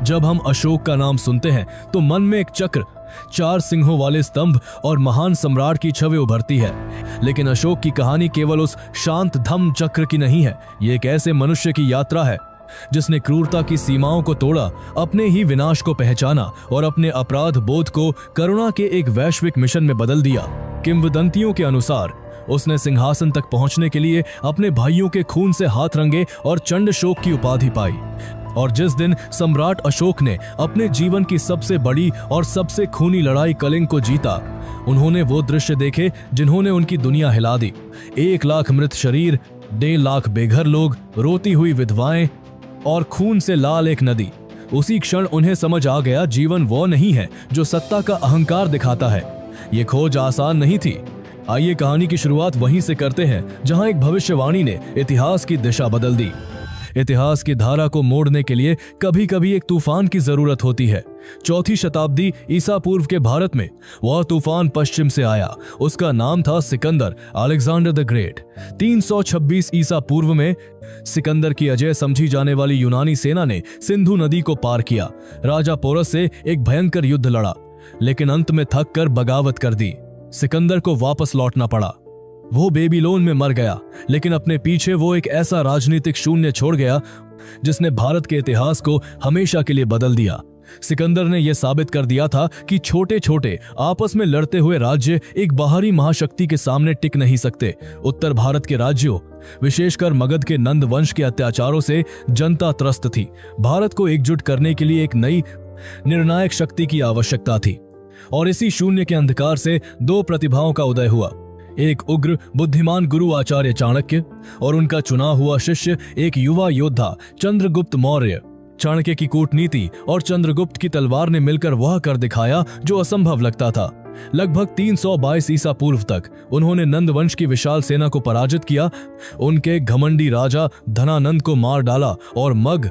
जब हम अशोक का नाम सुनते हैं तो मन में एक चक्र, 4 सिंहों वाले स्तंभ और महान सम्राट की छवि उभरती है। लेकिन अशोक की कहानी केवल उस शांत धम्म चक्र की नहीं है। ये एक ऐसे मनुष्य की यात्रा है जिसने क्रूरता की सीमाओं को तोड़ा, अपने ही विनाश को पहचाना और अपने अपराध बोध को करुणा के एक वैश्विक मिशन में बदल दिया। किंवदंतियों के अनुसार उसने सिंहासन तक पहुंचने के लिए अपने भाइयों के खून से हाथ रंगे और चंडशोक की उपाधि पाई। और जिस दिन सम्राट अशोक ने अपने जीवन की सबसे बड़ी और सबसे खूनी लड़ाई कलिंग को जीता, उन्होंने वो दृश्य देखे जिन्होंने उनकी दुनिया हिला दी। 1 लाख मृत शरीर, 1.5 लाख बेघर लोग, रोती हुई विधवाएं और खून से लाल एक नदी। उसी क्षण उन्हें समझ आ गया, जीवन वो नहीं है जो सत्ता का अहंकार दिखाता है। ये खोज आसान नहीं थी। आइए कहानी की शुरुआत वहीं से करते हैं जहां एक भविष्यवाणी ने इतिहास की दिशा बदल दी। इतिहास की धारा को मोड़ने के लिए कभी कभी एक तूफान की जरूरत होती है। 4वीं शताब्दी ईसा पूर्व के भारत में वह तूफान पश्चिम से आया। उसका नाम था सिकंदर, अलेक्जेंडर द ग्रेट। 326 ईसा पूर्व में सिकंदर की अजय समझी जाने वाली यूनानी सेना ने सिंधु नदी को पार किया, राजा पोरस से एक भयंकर युद्ध लड़ा, लेकिन अंत में थक कर बगावत कर दी। सिकंदर को वापस लौटना पड़ा। वो बेबीलोन में मर गया, लेकिन अपने पीछे वो एक ऐसा राजनीतिक शून्य छोड़ गया जिसने भारत के इतिहास को हमेशा के लिए बदल दिया। सिकंदर ने यह साबित कर दिया था कि छोटे छोटे आपस में लड़ते हुए राज्य एक बाहरी महाशक्ति के सामने टिक नहीं सकते। उत्तर भारत के राज्यों, विशेषकर मगध के नंद वंश के अत्याचारों से जनता त्रस्त थी। भारत को एकजुट करने के लिए एक नई निर्णायक शक्ति की आवश्यकता थी। और इसी शून्य के अंधकार से 2 प्रतिभाओं का उदय हुआ। एक उग्र बुद्धिमान गुरु आचार्य चाणक्य और उनका चुना हुआ शिष्य एक युवा योद्धा चंद्रगुप्त मौर्य। चाणक्य की कूटनीति और चंद्रगुप्त की तलवार ने मिलकर वह कर दिखाया जो असंभव लगता था। लगभग 322 ईसा पूर्व तक उन्होंने नंद वंश की विशाल सेना को पराजित किया, उनके घमंडी राजा धनानंद को मार डाला और मगध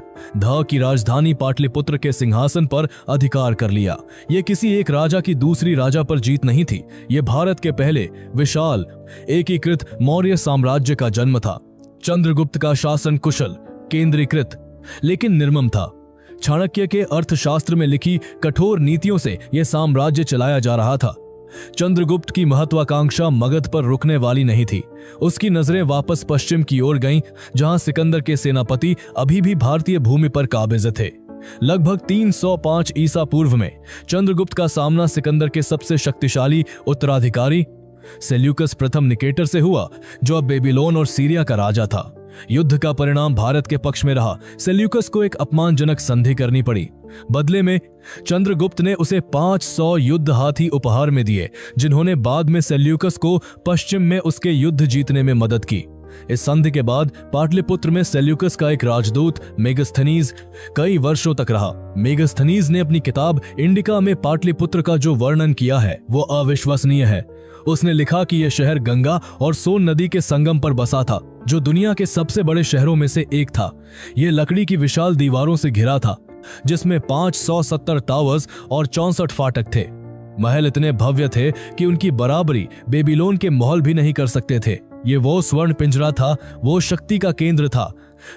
की राजधानी पाटलिपुत्र के सिंहासन पर अधिकार कर लिया। ये किसी एक राजा की दूसरी राजा पर जीत नहीं थी, ये भारत के पहले विशाल एकीकृत मौर्य साम्राज्य का जन्म था। चंद्रगुप्त का शासन कुशल, केंद्रीकृत लेकिन निर्मम था। चाणक्य के अर्थशास्त्र में लिखी कठोर नीतियों से यह साम्राज्य चलाया जा रहा था। चंद्रगुप्त की महत्वाकांक्षा मगध पर रुकने वाली नहीं थी। उसकी नजरें वापस पश्चिम की ओर गईं, जहां सिकंदर के सेनापति अभी भी भारतीय भूमि पर काबिज थे। लगभग 305 ईसा पूर्व में चंद्रगुप्त का सामना सिकंदर के सबसे शक्तिशाली उत्तराधिकारी सेल्यूकस प्रथम निकेटर से हुआ, जो अब बेबीलोन और सीरिया का राजा था। युद्ध का परिणाम भारत के पक्ष में रहा। सेल्यूकस को एक अपमानजनक संधि करनी पड़ी। बदले में चंद्रगुप्त ने उसे 500 युद्ध हाथी उपहार में दिए, जिन्होंने बाद में सेल्यूकस को पश्चिम में उसके युद्ध जीतने में मदद की। इस संधि के बाद पाटलिपुत्र में सेल्यूकस का एक राजदूत मेगस्थनीज कई वर्षों तक रहा। मेगस्थनीज ने अपनी किताब इंडिका में पाटलिपुत्र का जो वर्णन किया है वो अविश्वसनीय है। उसने लिखा कि यह शहर गंगा और सोन नदी के संगम पर बसा था, जो दुनिया के सबसे बड़े शहरों में से एक था। यह लकड़ी की विशाल दीवारों से घिरा था, जिसमें 570 टावर्स और 64 फाटक थे। महल इतने भव्य थे कि उनकी बराबरी बेबीलोन के महल भी नहीं कर सकते थे। ये वो स्वर्ण पिंजरा था, वो शक्ति का केंद्र था,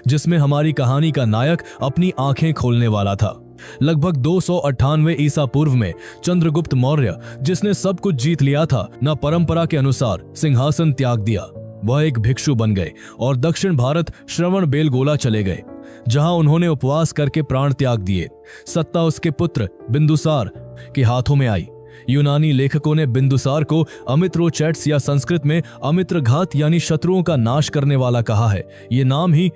जिसमें हमारी कहानी का नायक अपनी आंखें खोलने वाला था। लगभग 298 ईसा पूर्व में चंद्रगुप्त मौर्य, जिसने सब कुछ जीत लिया था, न परंपरा के अनुसार सिंहासन त्याग दिया। वह एक भिक्षु बन गए और दक्षिण भारत श्रवण बेलगोला चले गए, जहां उन्होंने उपवास करके प्राण त्याग दिए। सत्ता उसके पुत्र बिंदुसार के हाथों में आई। यूनानी लेखकों ने बिंदुसार को अमित्रोचैट्स या संस्कृत में अमित्रघात यानी शत्रुओं का नाश करने वाला कहा है। ये नाम ही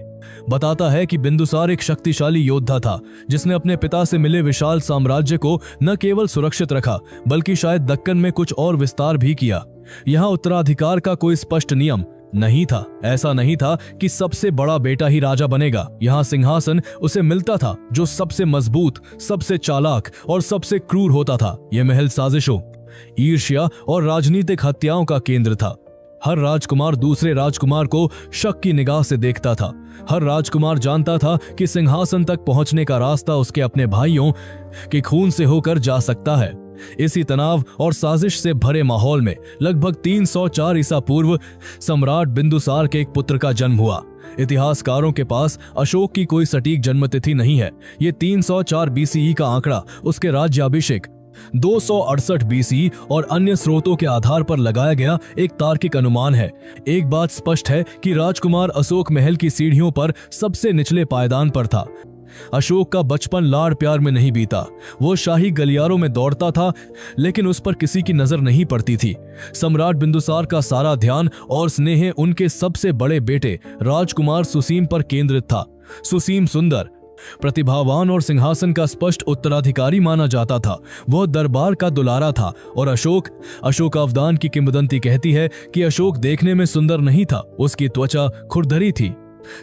बताता है कि बिंदुसार एक शक्तिशाली योद्धा था, जिसने अपने पिता से मिले विशाल साम्राज्य को न केवल सुरक्षित रखा, बल्कि शायद दक्कन में कुछ और विस्तार भी किया। यहाँ उत्तराधिकार का कोई स्पष्ट नियम नहीं था। ऐसा नहीं था कि सबसे बड़ा बेटा ही राजा बनेगा। यहाँ सिंहासन उसे मिलता था जो सबसे मजबूत, सबसे चालाक और सबसे क्रूर होता था। यह महल साजिशों, ईर्ष्या और राजनीतिक हत्याओं का केंद्र था। हर राजकुमार दूसरे राजकुमार को शक की निगाह से देखता था। हर राजकुमार जानता था कि सिंहासन तक पहुंचने का रास्ता उसके अपने भाइयों के खून से होकर जा सकता है। इसी तनाव और साजिश से भरे माहौल में लगभग 304 ईसा पूर्व सम्राट बिंदुसार के एक पुत्र का जन्म हुआ। इतिहासकारों के पास अशोक की कोई सटीक जन्मतिथि नहीं है। ये 304 बीसीई का आंकड़ा उसके राज्याभिषेक 268 बीसी और अन्य स्रोतों के आधार पर लगाया गया एक तार्किक अनुमान है। एक बात स्पष्ट है कि राजकुमार अशोक महल की सीढ़ियों पर सबसे निचले पायदान पर था। अशोक का बचपन लाड़ प्यार में नहीं बीता। वो शाही गलियारों में दौड़ता था, लेकिन उस पर किसी की नजर नहीं पड़ती थी। सम्राट बिंदुसार का सारा ध्यान और स्नेह उनके सबसे बड़े बेटे राजकुमार सुसीम पर केंद्रित था। सुसीम सुंदर, प्रतिभावान और सिंहासन का स्पष्ट उत्तराधिकारी माना जाता था। वह दरबार का दुलारा था और अशोकावदान की किंवदंती कहती है कि अशोक देखने में सुंदर नहीं था, उसकी त्वचा खुरदरी थी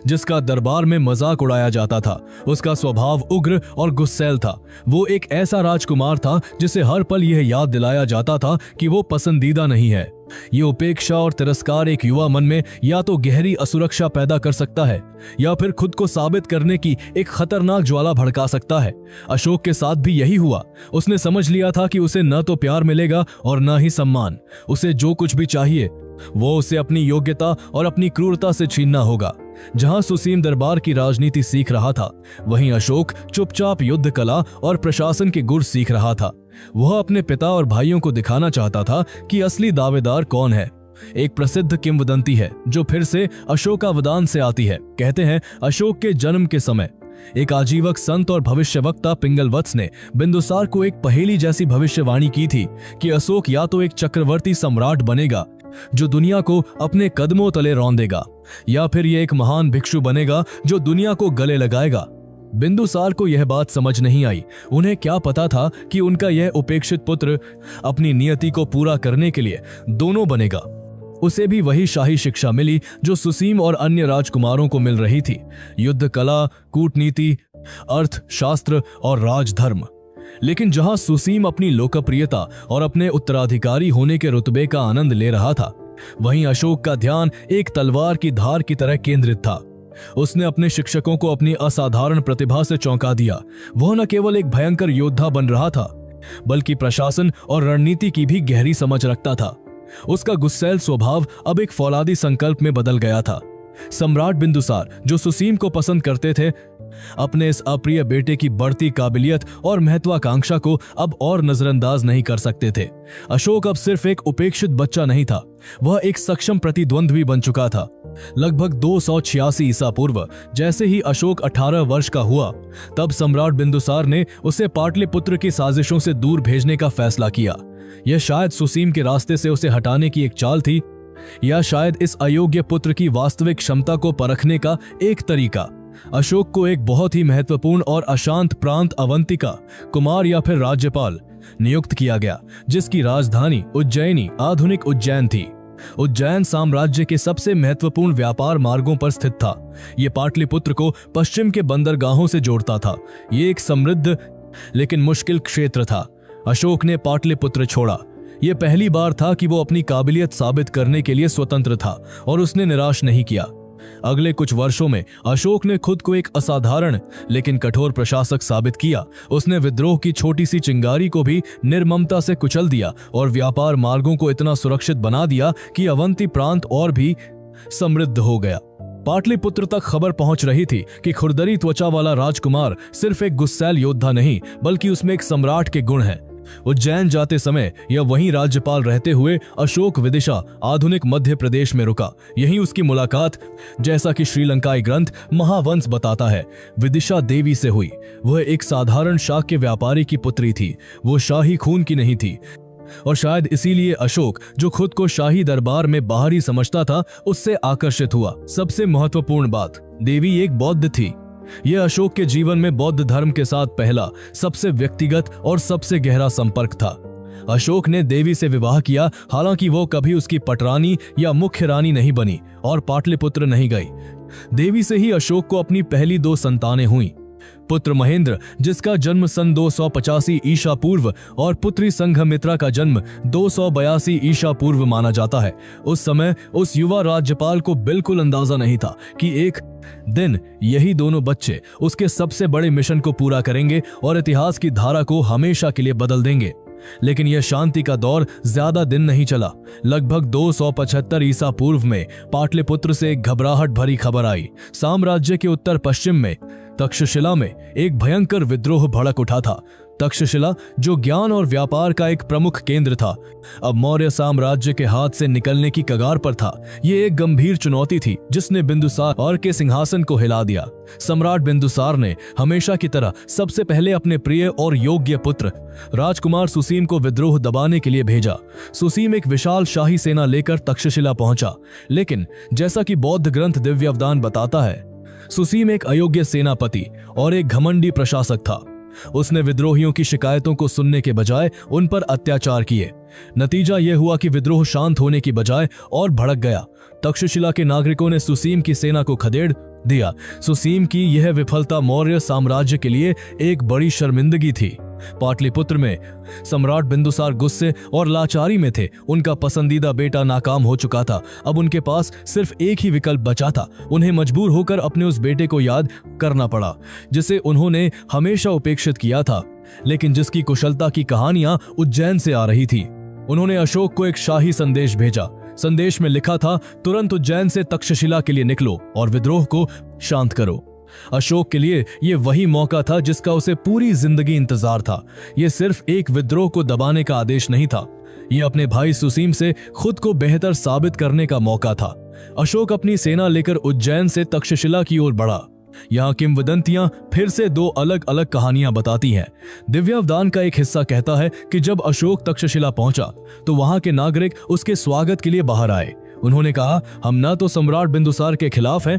जिसका दरबार में मजाक उड़ाया जाता था। उसका स्वभाव उग्र और गुस्सैल था। वो एक ऐसा राजकुमार था जिसे हर पल यह याद दिलाया जाता था कि वो पसंदीदा नहीं है। ये उपेक्षा और तिरस्कार एक युवा मन में या तो गहरी असुरक्षा पैदा कर सकता है या फिर खुद को साबित करने की एक खतरनाक ज्वाला भड़का सकता है। अशोक के साथ भी यही हुआ। उसने समझ लिया था कि उसे न तो प्यार मिलेगा और न ही सम्मान। उसे जो कुछ भी चाहिए वो उसे अपनी योग्यता और अपनी क्रूरता से छीनना होगा। जहां सुसीम दरबार की राजनीति सीख रहा था, वहीं अशोक चुपचाप युद्ध कला और प्रशासन के गुर सीख रहा था। वह अपने पिता और भाइयों को दिखाना चाहता था कि असली दावेदार कौन है। एक प्रसिद्ध किंवदंती है जो फिर से अशोकावदान से आती है। कहते हैं अशोक के जन्म के समय एक आजीवक संत और भविष्यवक्ता पिंगलवत्स ने बिंदुसार को एक पहेली जैसी भविष्यवाणी की थी कि अशोक या तो एक चक्रवर्ती सम्राट बनेगा जो दुनिया को अपने कदमों तले रौंदेगा, या फिर यह एक महान भिक्षु बनेगा जो दुनिया को गले लगाएगा। बिंदुसार को यह बात समझ नहीं आई। उन्हें क्या पता था कि उनका यह उपेक्षित पुत्र अपनी नियति को पूरा करने के लिए दोनों बनेगा। उसे भी वही शाही शिक्षा मिली जो सुसीम और अन्य राजकुमारों को मिल रही थी, युद्ध कला, कूटनीति, अर्थशास्त्र और राजधर्म। लेकिन जहां सुसीम अपनी लोकप्रियता और अपने उत्तराधिकारी होने के रुतबे का आनंद ले रहा था, वहीं अशोक का ध्यान एक तलवार की धार की तरह केंद्रित था। उसने अपने शिक्षकों को अपनी असाधारण प्रतिभा से चौंका दिया। वह न केवल एक भयंकर योद्धा बन रहा था, बल्कि प्रशासन और रणनीति की भी गहरी समझ रखता था। उसका गुस्सैल स्वभाव अब एक फौलादी संकल्प में बदल गया था। सम्राट बिंदुसार, जो सुसीम को पसंद करते थे, अपने इस अप्रिय बेटे की बढ़ती काबिलियत और महत्वाकांक्षा को अब और नजरअंदाज नहीं कर सकते थे। अशोक अब सिर्फ एक उपेक्षित बच्चा नहीं था, वह एक सक्षम प्रतिद्वंद्वी बन चुका था। लगभग 286 ईसा पूर्व जैसे ही अशोक 18 वर्ष का हुआ, तब सम्राट बिंदुसार ने उसे पाटलिपुत्र की साजिशों से दूर भेजने का फैसला किया। यह शायद सुसीम के रास्ते से उसे हटाने की एक चाल थी, या शायद इस अयोग्य पुत्र की वास्तविक क्षमता को परखने का एक तरीका। अशोक को एक बहुत ही महत्वपूर्ण और अशांत प्रांत अवंतिका कुमार या फिर राज्यपाल नियुक्त किया गया, जिसकी राजधानी उज्जैनी आधुनिक उज्जैन थी। उज्जैन साम्राज्य के सबसे महत्वपूर्ण व्यापार मार्गों पर स्थित था। यह पाटलिपुत्र को पश्चिम के बंदरगाहों से जोड़ता था। यह एक समृद्ध लेकिन मुश्किल क्षेत्र था। अशोक ने पाटलिपुत्र छोड़ा। यह पहली बार था कि वो अपनी काबिलियत साबित करने के लिए स्वतंत्र था और उसने निराश नहीं किया। अगले कुछ वर्षों में अशोक ने खुद को एक असाधारण लेकिन कठोर प्रशासक साबित किया। उसने विद्रोह की छोटी सी चिंगारी को भी निर्ममता से कुचल दिया और व्यापार मार्गों को इतना सुरक्षित बना दिया कि अवंती प्रांत और भी समृद्ध हो गया। पाटलिपुत्र तक खबर पहुंच रही थी कि खुरदरी त्वचा वाला राजकुमार सिर्फ एक गुस्सैल योद्धा नहीं, बल्कि उसमें एक सम्राट के गुण हैं। उज्जैन जाते समय या वहीं राज्यपाल रहते हुए अशोक विदिशा आधुनिक मध्य प्रदेश में रुका। यहीं उसकी मुलाकात, जैसा कि श्रीलंकाई ग्रंथ महावंश बताता है, विदिशा देवी से हुई। वह एक साधारण शाक्य व्यापारी की पुत्री थी। वो शाही खून की नहीं थी और शायद इसीलिए अशोक, जो खुद को शाही दरबार में बाहरी समझता था, उससे आकर्षित हुआ। सबसे महत्वपूर्ण बात, देवी एक बौद्ध थी। यह अशोक के जीवन में बौद्ध धर्म के साथ पहला, सबसे व्यक्तिगत और सबसे गहरा संपर्क था। अशोक ने देवी से विवाह किया, हालांकि वो कभी उसकी पटरानी या मुख्य रानी नहीं बनी और पाटलिपुत्र नहीं गई। देवी से ही अशोक को अपनी पहली 2 संतानें हुईं। पुत्र महेंद्र, जिसका जन्म सन 285 ईसा पूर्व, और पुत्री संघमित्रा का जन्म 282 ईसा पूर्व माना जाता है। उस समय उस युवा राज्यपाल को बिल्कुल अंदाजा नहीं था कि एक दिन यही दोनों बच्चे उसके सबसे बड़े मिशन को पूरा करेंगे और इतिहास की धारा को हमेशा के लिए बदल देंगे। लेकिन यह शांति का दौर ज्यादा दिन नहीं चला। लगभग 275 ईसा पूर्व में पाटलिपुत्र से एक घबराहट भरी खबर आई। साम्राज्य के उत्तर पश्चिम में तक्षशिला में एक भयंकर विद्रोह भड़क उठा था। तक्षशिला, जो ज्ञान और व्यापार का एक प्रमुख केंद्र था, अब मौर्य साम्राज्य के हाथ से निकलने की कगार पर था। ये एक गंभीर चुनौती थी जिसने बिंदुसार और के सिंहासन को हिला दिया। सम्राट बिंदुसार ने हमेशा की तरह सबसे पहले अपने प्रिय और योग्य पुत्र राजकुमार सुसीम को विद्रोह दबाने के लिए भेजा। सुसीम एक विशाल शाही सेना लेकर तक्षशिला पहुंचा, लेकिन जैसा कि बौद्ध ग्रंथ दिव्यावदान बताता है, सुसीम एक अयोग्य सेनापति और एक घमंडी प्रशासक था। उसने विद्रोहियों की शिकायतों को सुनने के बजाय उन पर अत्याचार किए। नतीजा यह हुआ कि विद्रोह शांत होने की बजाय और भड़क गया। तक्षशिला के नागरिकों ने सुसीम की सेना को खदेड़ दिया। सुसीम की यह विफलता मौर्य साम्राज्य के लिए एक बड़ी शर्मिंदगी थी। पाटलिपुत्र में सम्राट बिंदुसार गुस्से और लाचारी में थे। उनका पसंदीदा बेटा नाकाम हो चुका था। अब उनके पास सिर्फ एक ही विकल्प बचा था। उन्हें मजबूर होकर अपने उस बेटे को याद करना पड़ा जिसे उन्होंने हमेशा उपेक्षित किया था, लेकिन जिसकी कुशलता की कहानियां उज्जैन से आ रही थी। उन्होंने अशोक को एक शाही संदेश भेजा। संदेश में लिखा था, तुरंत उज्जैन से तक्षशिला के लिए निकलो और विद्रोह को शांत करो। अशोक के लिए यह वही मौका था जिसका उसे पूरी जिंदगी इंतजार था। यह सिर्फ एक विद्रोह को दबाने का आदेश नहीं था, यह अपने भाई सुसीम से खुद को बेहतर साबित करने का मौका था। अशोक अपनी सेना लेकर उज्जैन से तक्षशिला की ओर बढ़ा। यहाँ किंवदंतियां फिर से दो अलग अलग कहानियां बताती हैं। दिव्यावदान का एक हिस्सा कहता है कि जब अशोक तक्षशिला पहुंचा तो वहां के नागरिक उसके स्वागत के लिए बाहर आए। उन्होंने कहा, हम न तो सम्राट बिंदुसार के खिलाफ हैं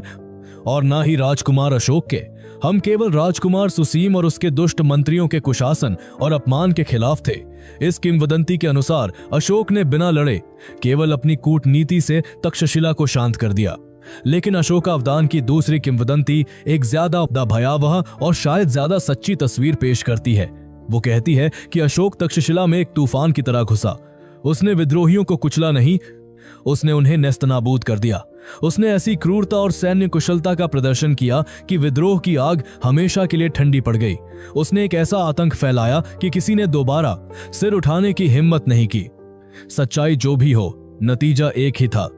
और ना ही राजकुमार अशोक के, हम केवल राजकुमार सुसीम और उसके दुष्ट मंत्रियों के कुशासन और अपमान के खिलाफ थे। इस किंवदंती के अनुसार अशोक ने बिना लड़े केवल अपनी कूटनीति से तक्षशिला को शांत कर दिया। लेकिन अशोकावदान की दूसरी किंवदंती एक ज्यादा भयावह और शायद ज्यादा सच्ची तस्वीर पेश करती है। वो कहती है कि अशोक तक्षशिला में एक तूफान की तरह घुसा। उसने विद्रोहियों को कुचला नहीं, उसने उन्हें नेस्तनाबूद कर दिया। उसने ऐसी क्रूरता और सैन्य कुशलता का प्रदर्शन किया कि विद्रोह की आग हमेशा के लिए ठंडी पड़ गई। उसने एक ऐसा आतंक फैलाया कि किसी ने दोबारा सिर उठाने की हिम्मत नहीं की। सच्चाई जो भी हो, नतीजा एक ही था।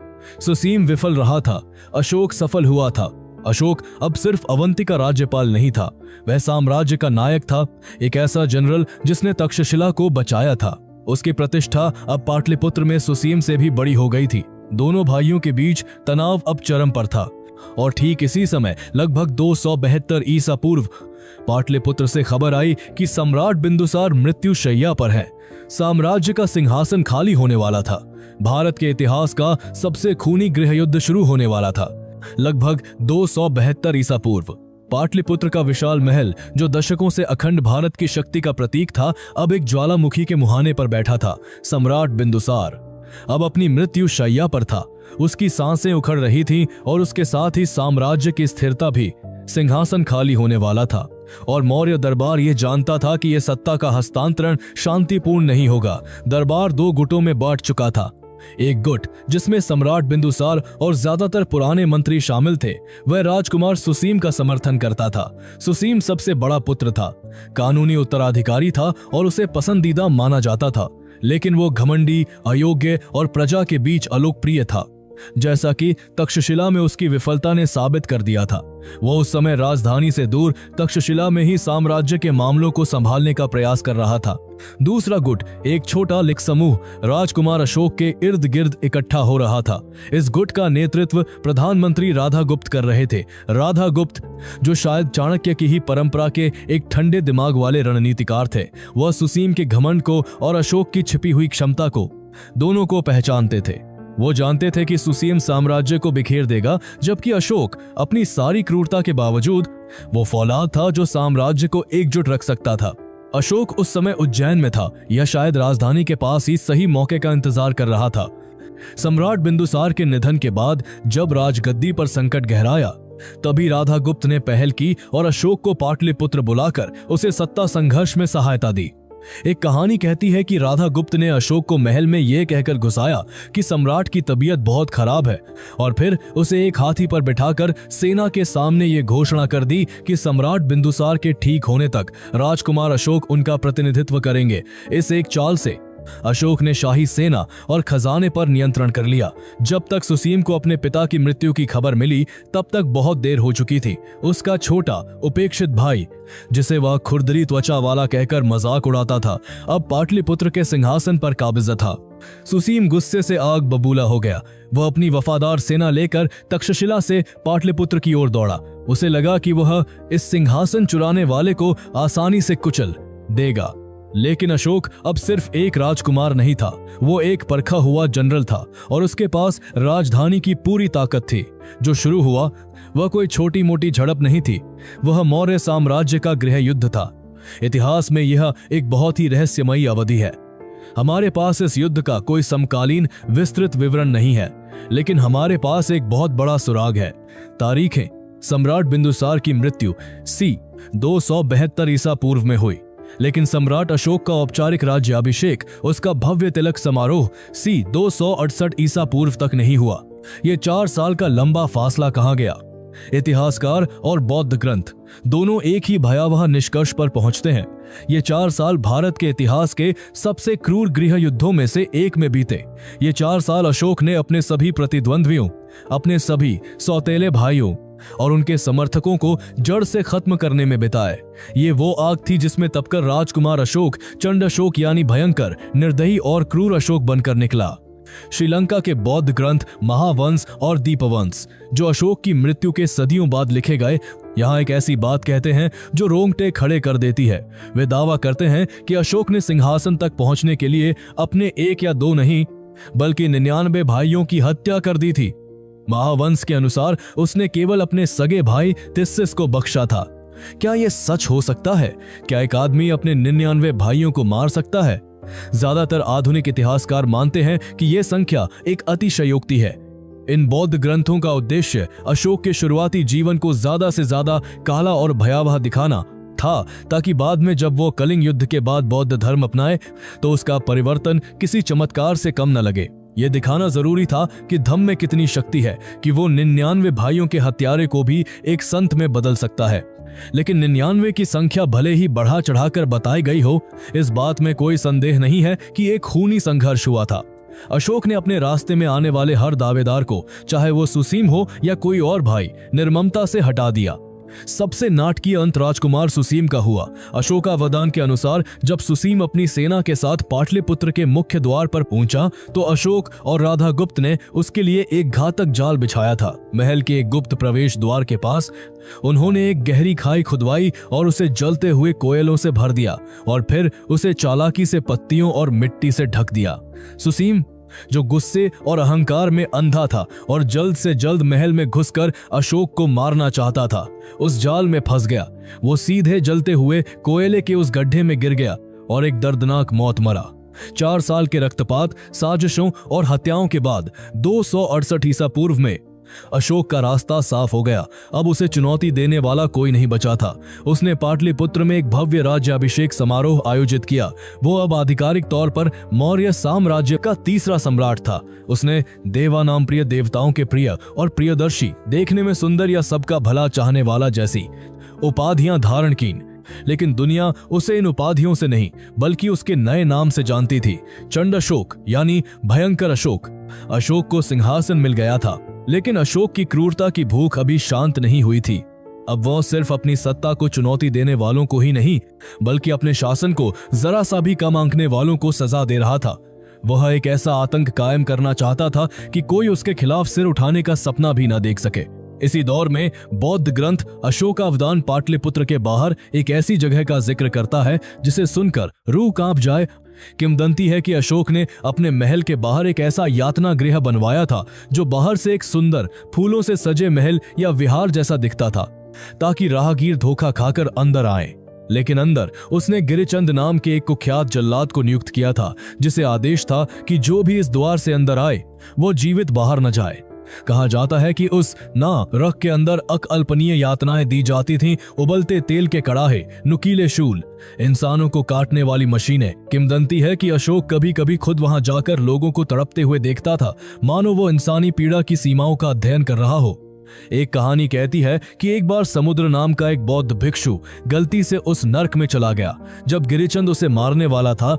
सुसीम विफल रहा था, अशोक सफल हुआ था। अशोक अब सिर्फ अवंती का राज्यपाल नहीं था, वह साम्राज्य का नायक था, एक ऐसा जनरल जिसने तक्षशिला को बचाया था। उसकी प्रतिष्ठा अब पाटलिपुत्र में सुसीम से भी बड़ी हो गई थी। दोनों भाइयों के बीच तनाव अब चरम पर था और ठीक इसी समय लगभग 272 ईसा पूर्व पाटलिपुत्र से खबर आई कि सम्राट बिंदुसार मृत्युशैया पर है। साम्राज्य का सिंहासन खाली होने वाला था। भारत के इतिहास का सबसे खूनी गृह युद्ध शुरू होने वाला था। लगभग 272 ईसा पूर्व पाटलिपुत्र का विशाल महल, जो दशकों से अखंड भारत की शक्ति का प्रतीक था, अब एक ज्वालामुखी के मुहाने पर बैठा था। सम्राट बिंदुसार अब अपनी मृत्यु शैया पर था। उसकी सांसें उखड़ रही थीं और उसके साथ ही साम्राज्य की स्थिरता भी। सिंहासन खाली होने वाला था और मौर्य दरबार यह जानता था कि यह सत्ता का हस्तांतरण शांतिपूर्ण नहीं होगा। दरबार दो गुटों में बांट चुका था। एक गुट, जिसमें सम्राट बिंदुसार और ज्यादातर पुराने मंत्री शामिल थे, वह राजकुमार सुसीम का समर्थन करता था। सुसीम सबसे बड़ा पुत्र था, कानूनी उत्तराधिकारी था और उसे पसंदीदा माना जाता था, लेकिन वो घमंडी, अयोग्य और प्रजा के बीच अलोकप्रिय था, जैसा कि तक्षशिला में उसकी विफलता ने साबित कर दिया था। वो उस समय राजधानी से दूर तक्षशिला में ही साम्राज्य के मामलों को संभालने का प्रयास कर रहा था। दूसरा गुट, एक छोटा लिक समूह, राजकुमार अशोक के इर्द गिर्द इकट्ठा हो रहा था। इस गुट का नेतृत्व प्रधानमंत्री राधा गुप्त कर रहे थे। राधा गुप्त, जो शायद चाणक्य की ही परंपरा के एक ठंडे दिमाग वाले रणनीतिकार थे, वह सुसीम के घमंड को और अशोक की छिपी हुई क्षमता को, दोनों को पहचानते थे। वो जानते थे कि सुसीम साम्राज्य को बिखेर देगा, जबकि अशोक अपनी सारी क्रूरता के बावजूद वो फौलाद था जो साम्राज्य को एकजुट रख सकता था। अशोक उस समय उज्जैन में था या शायद राजधानी के पास ही सही मौके का इंतजार कर रहा था। सम्राट बिंदुसार के निधन के बाद जब राजगद्दी पर संकट गहराया, तभी राधा गुप्त ने पहल की और अशोक को पाटलिपुत्र बुलाकर उसे सत्ता संघर्ष में सहायता दी। एक कहानी कहती है कि राधा गुप्त ने अशोक को महल में यह कहकर घुसाया कि सम्राट की तबीयत बहुत खराब है, और फिर उसे एक हाथी पर बिठाकर सेना के सामने ये घोषणा कर दी कि सम्राट बिंदुसार के ठीक होने तक राजकुमार अशोक उनका प्रतिनिधित्व करेंगे। इस एक चाल से अशोक ने शाही सेना और खजाने पर नियंत्रण कर लिया। जब तक सुसीम को अपने पिता की मृत्यु की खबर मिली तब तक बहुत देर हो चुकी थी। उसका छोटा उपेक्षित भाई, जिसे वह खुरदरी त्वचा वाला कहकर मजाक उड़ाता था, अब पाटलिपुत्र के सिंहासन पर काबिज था। सुसीम गुस्से से आग बबूला हो गया। वह अपनी वफादार सेना लेकर तक्षशिला से पाटलिपुत्र की ओर दौड़ा। उसे लगा कि वह इस सिंहासन चुराने वाले को आसानी से कुचल देगा। लेकिन अशोक अब सिर्फ एक राजकुमार नहीं था, वो एक परखा हुआ जनरल था और उसके पास राजधानी की पूरी ताकत थी। जो शुरू हुआ वह कोई छोटी मोटी झड़प नहीं थी, वह मौर्य साम्राज्य का गृह युद्ध था। इतिहास में यह एक बहुत ही रहस्यमयी अवधि है। हमारे पास इस युद्ध का कोई समकालीन विस्तृत विवरण नहीं है, लेकिन हमारे पास एक बहुत बड़ा सुराग है। तारीखें: सम्राट बिंदुसार की मृत्यु सी 272 ईसा पूर्व में हुई, लेकिन सम्राट अशोक का औपचारिक राज्याभिषेक, उसका भव्य तिलक समारोह सी 268 ईसा पूर्व तक नहीं हुआ। ये 4 साल का लंबा फासला कहाँ गया? इतिहासकार और बौद्ध ग्रंथ दोनों एक ही भयावह निष्कर्ष पर पहुंचते हैं। ये 4 साल भारत के इतिहास के सबसे क्रूर गृह युद्धों में से एक में बीते। ये 4 साल अशोक ने अपने सभी प्रतिद्वंद्वियों, अपने सभी सौतेले भाइयों और उनके समर्थकों को जड़ से खत्म करने में बिताए। ये वो आग थी जिसमें तपकर राजकुमार अशोक चंड अशोक यानी भयंकर, निर्दयी और क्रूर अशोक बनकर निकला। श्रीलंका के बौद्ध ग्रंथ महावंश और दीपवंश, जो अशोक की मृत्यु के सदियों बाद लिखे गए, यहाँ एक ऐसी बात कहते हैं जो रोंगटे खड़े कर देती है। वे दावा करते हैं कि अशोक ने सिंहासन तक पहुंचने के लिए अपने 1 या 2 नहीं बल्कि 99 भाइयों की हत्या कर दी थी। महावंश के अनुसार उसने केवल अपने सगे भाई तिस्सिस को बख्शा था। क्या यह सच हो सकता है? क्या एक आदमी अपने 99 भाइयों को मार सकता है? ज्यादातर आधुनिक इतिहासकार मानते हैं कि यह संख्या एक अतिशयोक्ति है। इन बौद्ध ग्रंथों का उद्देश्य अशोक के शुरुआती जीवन को ज्यादा से ज्यादा काला और भयावह दिखाना था, ताकि बाद में जब वो कलिंग युद्ध के बाद बौद्ध धर्म अपनाए तो उसका परिवर्तन किसी चमत्कार से कम न लगे। यह दिखाना जरूरी था कि धम्म में कितनी शक्ति है कि वो 99 भाइयों के हत्यारे को भी एक संत में बदल सकता है। लेकिन 99 की संख्या भले ही बढ़ा चढ़ाकर बताई गई हो, इस बात में कोई संदेह नहीं है कि एक खूनी संघर्ष हुआ था। अशोक ने अपने रास्ते में आने वाले हर दावेदार को, चाहे वो सुसीम हो या कोई और भाई, निर्ममता से हटा दिया। सबसे नाटकीय अंत राजकुमार सुसीम का हुआ। अशोकावदान के अनुसार जब सुसीम अपनी सेना के साथ पाटलिपुत्र के मुख्य द्वार पर पहुंचा तो अशोक और राधा गुप्त ने उसके लिए एक घातक जाल बिछाया था। महल के एक गुप्त प्रवेश द्वार के पास उन्होंने एक गहरी खाई खुदवाई और उसे जलते हुए कोयलों से भर दिया और फिर उसे चालाकी से पत्तियों और मिट्टी से ढक दिया। सुसीम, जो गुस्से और अहंकार में अंधा था और जल्द से जल्द महल में घुसकर अशोक को मारना चाहता था, उस जाल में फंस गया। वो सीधे जलते हुए कोयले के उस गड्ढे में गिर गया और एक दर्दनाक मौत मरा। 4 साल के रक्तपात, साजिशों और हत्याओं के बाद 268 ईसा पूर्व में अशोक का रास्ता साफ हो गया। अब उसे चुनौती देने वाला कोई नहीं बचा था। उसने पाटलिपुत्र में एक भव्य राज्याभिषेक समारोह आयोजित किया। वो अब आधिकारिक तौर पर मौर्य साम्राज्य का तीसरा सम्राट था। उसने देवा नाम प्रिय, देवताओं के प्रिय और प्रियदर्शी, देखने में सुंदर या सबका भला चाहने वाला जैसी उपाधियां धारण की, लेकिन दुनिया उसे इन उपाधियों से नहीं बल्कि उसके नए नाम से जानती थी, चंड अशोक यानी भयंकर अशोक। अशोक को सिंहासन मिल गया था, लेकिन अशोक की क्रूरता की भूख अभी शांत नहीं हुई थी। अब वह सिर्फ अपनी सत्ता को चुनौती देने वालों को ही नहीं बल्कि अपने शासन को जरा सा भी कम आंकने वालों को सजा दे रहा था। वह एक ऐसा आतंक कायम करना चाहता था कि कोई उसके खिलाफ सिर उठाने का सपना भी न देख सके। इसी दौर में बौद्ध ग्रंथ अशोकावदान पाटलिपुत्र के बाहर एक ऐसी जगह का जिक्र करता है जिसे सुनकर रूह कांप जाए। किंवदंती है कि अशोक ने अपने महल के बाहर एक ऐसा यातना गृह बनवाया था जो बाहर से एक सुंदर फूलों से सजे महल या विहार जैसा दिखता था, ताकि राहगीर धोखा खाकर अंदर आए। लेकिन अंदर उसने गिरिचंद नाम के एक कुख्यात जल्लाद को नियुक्त किया था, जिसे आदेश था कि जो भी इस द्वार से अंदर आए वो जीवित बाहर न जाए। कहा जाता है कि उस रख के अंदर अकल्पनीय यातनाएं दी जाती थीं, उबलते तेल के कड़ाहे, नुकीले शूल, इंसानों को काटने वाली मशीनें। किंवदंती है कि अशोक कभी कभी खुद वहां जाकर लोगों को तड़पते हुए देखता था, मानो वो इंसानी पीड़ा की सीमाओं का अध्ययन कर रहा हो। एक कहानी कहती है कि एक बार समुद्र नाम का एक बौद्ध भिक्षु गलती से उस नरक में चला गया। जब गिरिचंद उसे मारने वाला था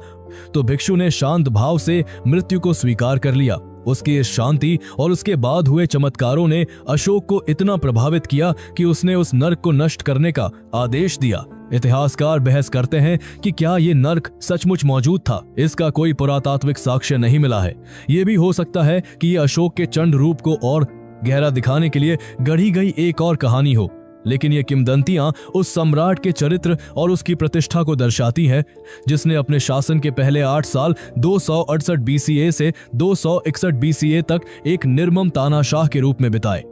तो भिक्षु ने शांत भाव से मृत्यु को स्वीकार कर लिया। उसकी इस शांति और उसके बाद हुए चमत्कारों ने अशोक को इतना प्रभावित किया कि उसने उस नरक को नष्ट करने का आदेश दिया। इतिहासकार बहस करते हैं कि क्या ये नरक सचमुच मौजूद था। इसका कोई पुरातात्विक साक्ष्य नहीं मिला है। ये भी हो सकता है कि ये अशोक के चंड रूप को और गहरा दिखाने के लिए गढ़ी गई एक और कहानी हो, लेकिन ये किंवदंतियां उस सम्राट के चरित्र और उसकी प्रतिष्ठा को दर्शाती है जिसने अपने शासन के पहले 8 साल 268 BCA से 261 BCA तक एक निर्मम तानाशाह के रूप में बिताए।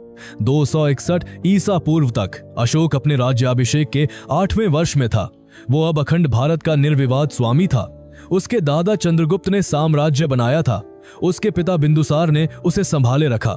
261 ईसा पूर्व तक अशोक अपने राज्याभिषेक के 8वें वर्ष में था। वो अब अखंड भारत का निर्विवाद स्वामी था। उसके दादा चंद्रगुप्त ने साम्राज्य बनाया था, उसके पिता बिंदुसार ने उसे संभाले रखा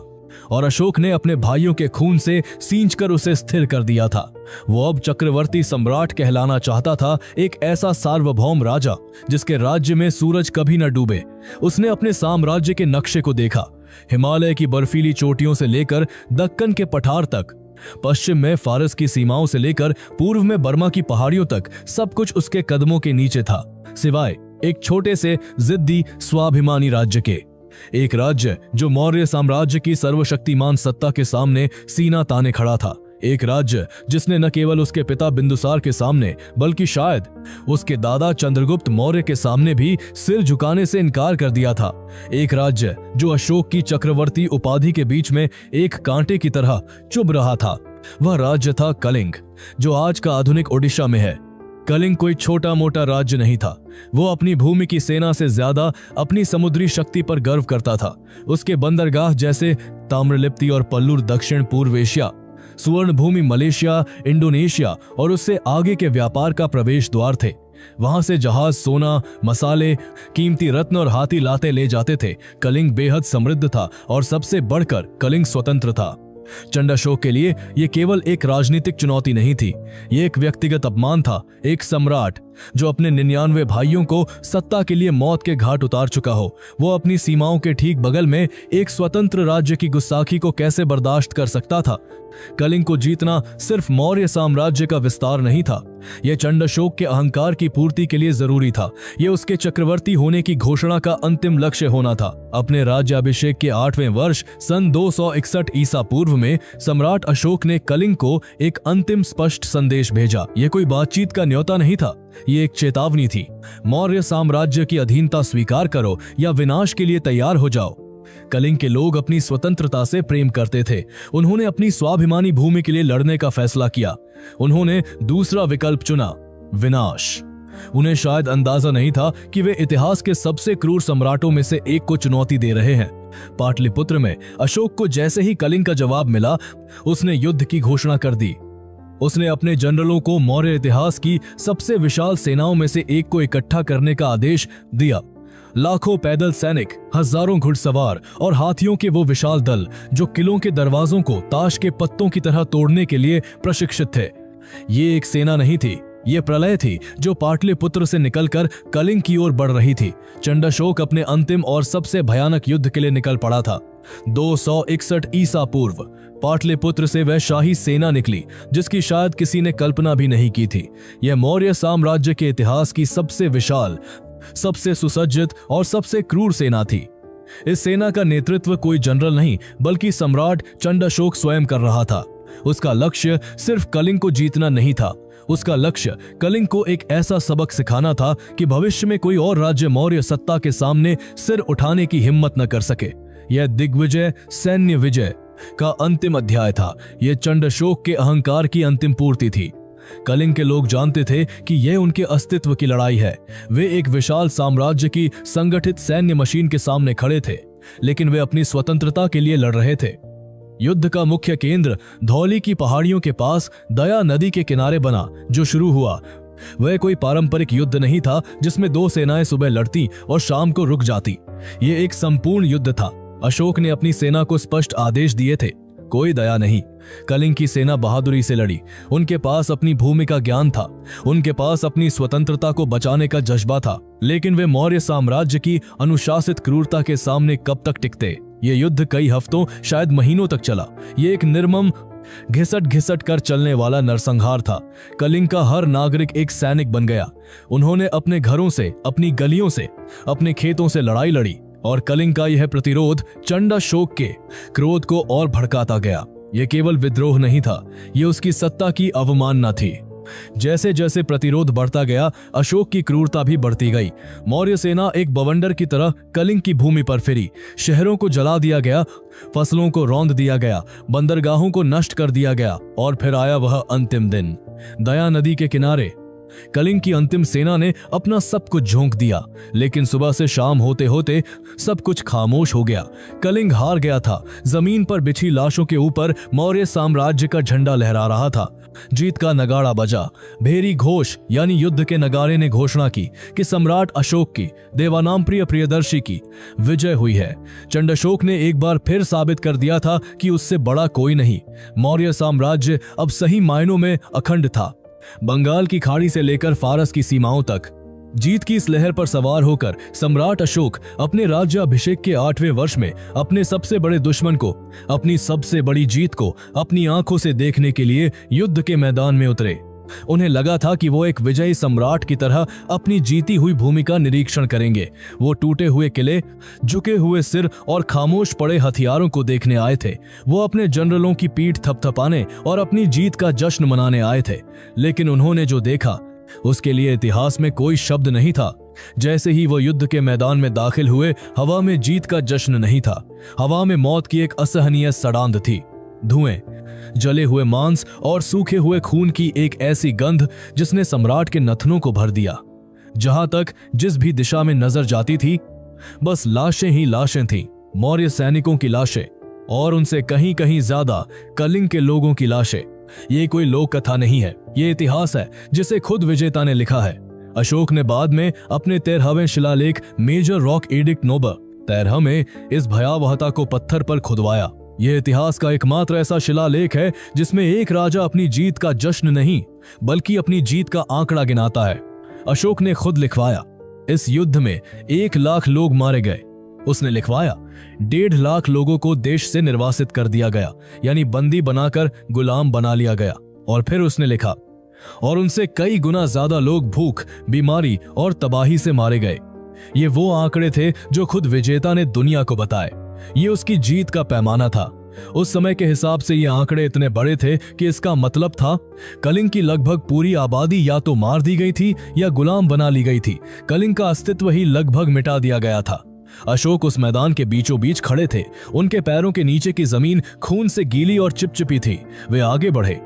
और अशोक ने अपने भाइयों के खून से सींचकर उसे स्थिर कर दिया था। वो अब चक्रवर्ती सम्राट कहलाना चाहता था, एक ऐसा सार्वभौम राजा जिसके राज्य में सूरज कभी न डूबे। उसने अपने साम्राज्य के नक्शे को देखा, हिमालय की बर्फीली चोटियों से लेकर दक्कन के पठार तक, पश्चिम में फारस की सीमाओं से लेकर पूर्व में बर्मा की पहाड़ियों तक, सब कुछ उसके कदमों के नीचे था, सिवाय एक छोटे से जिद्दी स्वाभिमानी राज्य के। एक राज्य जो मौर्य साम्राज्य की सर्वशक्तिमान सत्ता के सामने सीना ताने खड़ा था। एक राज्य जिसने न केवल उसके पिता बिंदुसार के सामने बल्कि शायद उसके दादा चंद्रगुप्त मौर्य के सामने भी सिर झुकाने से इनकार कर दिया था। एक राज्य जो अशोक की चक्रवर्ती उपाधि के बीच में एक कांटे की तरह चुभ रहा था। वह राज्य था कलिंग, जो आज का आधुनिक ओडिशा में है। कलिंग कोई छोटा मोटा राज्य नहीं था। वो अपनी भूमि की सेना से ज्यादा अपनी समुद्री शक्ति पर गर्व करता था। उसके बंदरगाह जैसे ताम्रलिप्ति और पल्लूर दक्षिण पूर्व एशिया, सुवर्ण भूमि मलेशिया, इंडोनेशिया और उससे आगे के व्यापार का प्रवेश द्वार थे। वहां से जहाज सोना, मसाले, कीमती रत्न और हाथी लाते ले जाते थे। कलिंग बेहद समृद्ध था और सबसे बढ़कर कलिंग स्वतंत्र था। चंडाशोक के लिए यह केवल एक राजनीतिक चुनौती नहीं थी, यह एक व्यक्तिगत अपमान था। एक सम्राट जो अपने 99 भाइयों को सत्ता के लिए मौत के घाट उतार चुका हो, वो अपनी सीमाओं के ठीक बगल में एक स्वतंत्र राज्य की गुस्ताखी को कैसे बर्दाश्त कर सकता था। कलिंग को जीतना सिर्फ मौर्य साम्राज्य का विस्तार नहीं था, यह चंडाशोक के अहंकार की पूर्ति के लिए जरूरी था। यह उसके चक्रवर्ती होने की घोषणा का अंतिम लक्ष्य होना था। अपने राज्याभिषेक के 8वें वर्ष सन 261 ईसा पूर्व में सम्राट अशोक ने कलिंग को एक अंतिम स्पष्ट संदेश भेजा। यह कोई बातचीत का न्योता नहीं था, ये एक चेतावनी थी। मौर्य साम्राज्य की अधीनता स्वीकार करो या विनाश के लिए तैयार हो जाओ। कलिंग के लोग अपनी स्वतंत्रता से प्रेम करते थे। उन्होंने अपनी स्वाभिमानी भूमि के लिए लड़ने का फैसला किया। उन्होंने दूसरा विकल्प चुना, विनाश। उन्हें शायद अंदाजा नहीं था कि वे इतिहास के सबसे क्रूर सम्राटों में से एक को चुनौती दे रहे हैं। पाटलिपुत्र में अशोक को जैसे ही कलिंग का जवाब मिला, उसने युद्ध की घोषणा कर दी। उसने अपने जनरलों को मौर्य इतिहास की सबसे विशाल सेनाओं में से एक को इकट्ठा करने का आदेश दिया। लाखों पैदल सैनिक, हजारों घुड़सवार और हाथियों के वो विशाल दल जो किलों के दरवाजों को ताश के पत्तों की तरह तोड़ने के लिए प्रशिक्षित थे। ये एक सेना नहीं थी, ये प्रलय थी जो पाटलिपुत्र से निकलकर कलिंग की ओर बढ़ रही थी। चंडाशोक अपने अंतिम और सबसे भयानक युद्ध के लिए निकल पड़ा था। 261 ईसा पूर्व पाटलिपुत्र से वह शाही सेना निकली जिसकी शायद किसी ने कल्पना भी नहीं की थी। यह मौर्य साम्राज्य के इतिहास की सबसे विशाल, सबसे सुसज्जित और सबसे क्रूर सेना थी। इस सेना का नेतृत्व कोई जनरल नहीं बल्कि सम्राट चंडाशोक स्वयं कर रहा था। उसका लक्ष्य सिर्फ कलिंग को जीतना नहीं था, उसका लक्ष्य कलिंग को एक ऐसा सबक सिखाना था कि भविष्य में कोई और राज्य मौर्य सत्ता के सामने सिर उठाने की हिम्मत न कर सके। यह दिग्विजय, सैन्य विजय का अंतिम अध्याय था। यह चंडाशोक के अहंकार की अंतिम पूर्ति थी। कलिंग के लोग जानते थे कि यह उनके अस्तित्व की लड़ाई है। वे एक विशाल साम्राज्य की संगठित सैन्य मशीन के सामने खड़े थे, लेकिन वे अपनी स्वतंत्रता के लिए लड़ रहे थे। युद्ध का मुख्य केंद्र धौली की पहाड़ियों के पास दया नदी के किनारे बना। जो शुरू हुआ वह कोई पारंपरिक युद्ध नहीं था जिसमें दो सेनाएं सुबह लड़ती और शाम को रुक जाती। यह एक संपूर्ण युद्ध था। अशोक ने अपनी सेना को स्पष्ट आदेश दिए थे, कोई दया नहीं। कलिंग की सेना बहादुरी से लड़ी। उनके पास अपनी भूमि का ज्ञान था, उनके पास अपनी स्वतंत्रता को बचाने का जज्बा था, लेकिन वे मौर्य साम्राज्य की अनुशासित क्रूरता के सामने कब तक टिकते। ये युद्ध कई हफ्तों, शायद महीनों तक चला। ये एक निर्मम, घिसट घिसट कर चलने वाला नरसंहार था। कलिंग का हर नागरिक एक सैनिक बन गया। उन्होंने अपने घरों से, अपनी गलियों से, अपने खेतों से लड़ाई लड़ी, और कलिंग का यह प्रतिरोध चंडाशोक के क्रोध को और भड़काता गया। यह केवल विद्रोह नहीं था, यह उसकी सत्ता की अवमानना थी। जैसे जैसे प्रतिरोध बढ़ता गया, अशोक की क्रूरता भी बढ़ती गई। मौर्य सेना एक बवंडर की तरह कलिंग की भूमि पर फिरी। शहरों को जला दिया गया, फसलों को रौंद दिया गया, बंदरगाहों को नष्ट कर दिया गया, और फिर आया वह अंतिम दिन। दया नदी के किनारे कलिंग की अंतिम सेना ने अपना सब कुछ झोंक दिया, लेकिन सुबह से शाम होते होते सब कुछ खामोश हो गया। कलिंग हार गया था। जमीन पर बिछी लाशों के ऊपर मौर्य साम्राज्य का झंडा लहरा रहा था। जीत का नगाड़ा बजा। भेरी घोष यानी युद्ध के नगारे ने घोषणा की कि सम्राट अशोक की, देवानामप्रिय प्रियदर्शी की विजय हुई है। चंडाशोक ने एक बार फिर साबित कर दिया था कि उससे बड़ा कोई नहीं। मौर्य साम्राज्य अब सही मायनों में अखंड था, बंगाल की खाड़ी से लेकर फारस की सीमाओं तक। जीत की इस लहर पर सवार होकर सम्राट अशोक अपने राज्याभिषेक के 8वें वर्ष में अपने सबसे बड़े दुश्मन को, अपनी सबसे बड़ी जीत को अपनी आंखों से देखने के लिए युद्ध के मैदान में उतरे। उन्हें लगा था कि वो एक विजयी सम्राट की तरह अपनी जीती हुई भूमि का निरीक्षण करेंगे। वो टूटे हुए किले, झुके हुए सिर और खामोश पड़े हथियारों को देखने आए थे। वो अपने जनरलों की पीठ थपथपाने और अपनी जीत का जश्न मनाने आए थे। लेकिन उन्होंने जो देखा, उसके लिए इतिहास में कोई शब्द नहीं था। जैसे ही वो युद्ध के मैदान में दाखिल हुए, हवा में जीत का जश्न नहीं था। हवा में मौत की एक असहनीय सड़ांध थी। धुएं, जले हुए मांस और सूखे हुए खून की एक ऐसी गंध जिसने सम्राट के नथनों को भर दिया। जहां तक जिस भी दिशा में नजर जाती थी, बस लाशें ही लाशें थीं। मौर्य सैनिकों की लाशें, और उनसे कहीं कहीं ज्यादा कलिंग के लोगों की लाशें। ये कोई लोक कथा नहीं है, ये इतिहास है जिसे खुद विजेता ने लिखा है। अशोक ने बाद में अपने 13वें शिलालेख मेजर रॉक एडिक्ट नंबर 13 में इस भयावहता को पत्थर पर खुदवाया। यह इतिहास का एकमात्र ऐसा शिलालेख है जिसमें एक राजा अपनी जीत का जश्न नहीं, बल्कि अपनी जीत का आंकड़ा गिनाता है। अशोक ने खुद लिखवाया, इस युद्ध में 1 लाख लोग मारे गए। उसने लिखवाया, 1.5 लाख लोगों को देश से निर्वासित कर दिया गया, यानी बंदी बनाकर गुलाम बना लिया गया। और फिर उसने लिखा, और उनसे कई गुना ज्यादा लोग भूख, बीमारी और तबाही से मारे गए। ये वो आंकड़े थे जो खुद विजेता ने दुनिया को बताए। ये उसकी जीत का पैमाना था। उस समय के हिसाब से ये आंकड़े इतने बड़े थे कि इसका मतलब था कलिंग की लगभग पूरी आबादी या तो मार दी गई थी या गुलाम बना ली गई थी। कलिंग का अस्तित्व ही लगभग मिटा दिया गया था। अशोक उस मैदान के बीचों बीच खड़े थे। उनके पैरों के नीचे की जमीन खून से गीली और चिपचिपी थी। वे आगे बढ़े।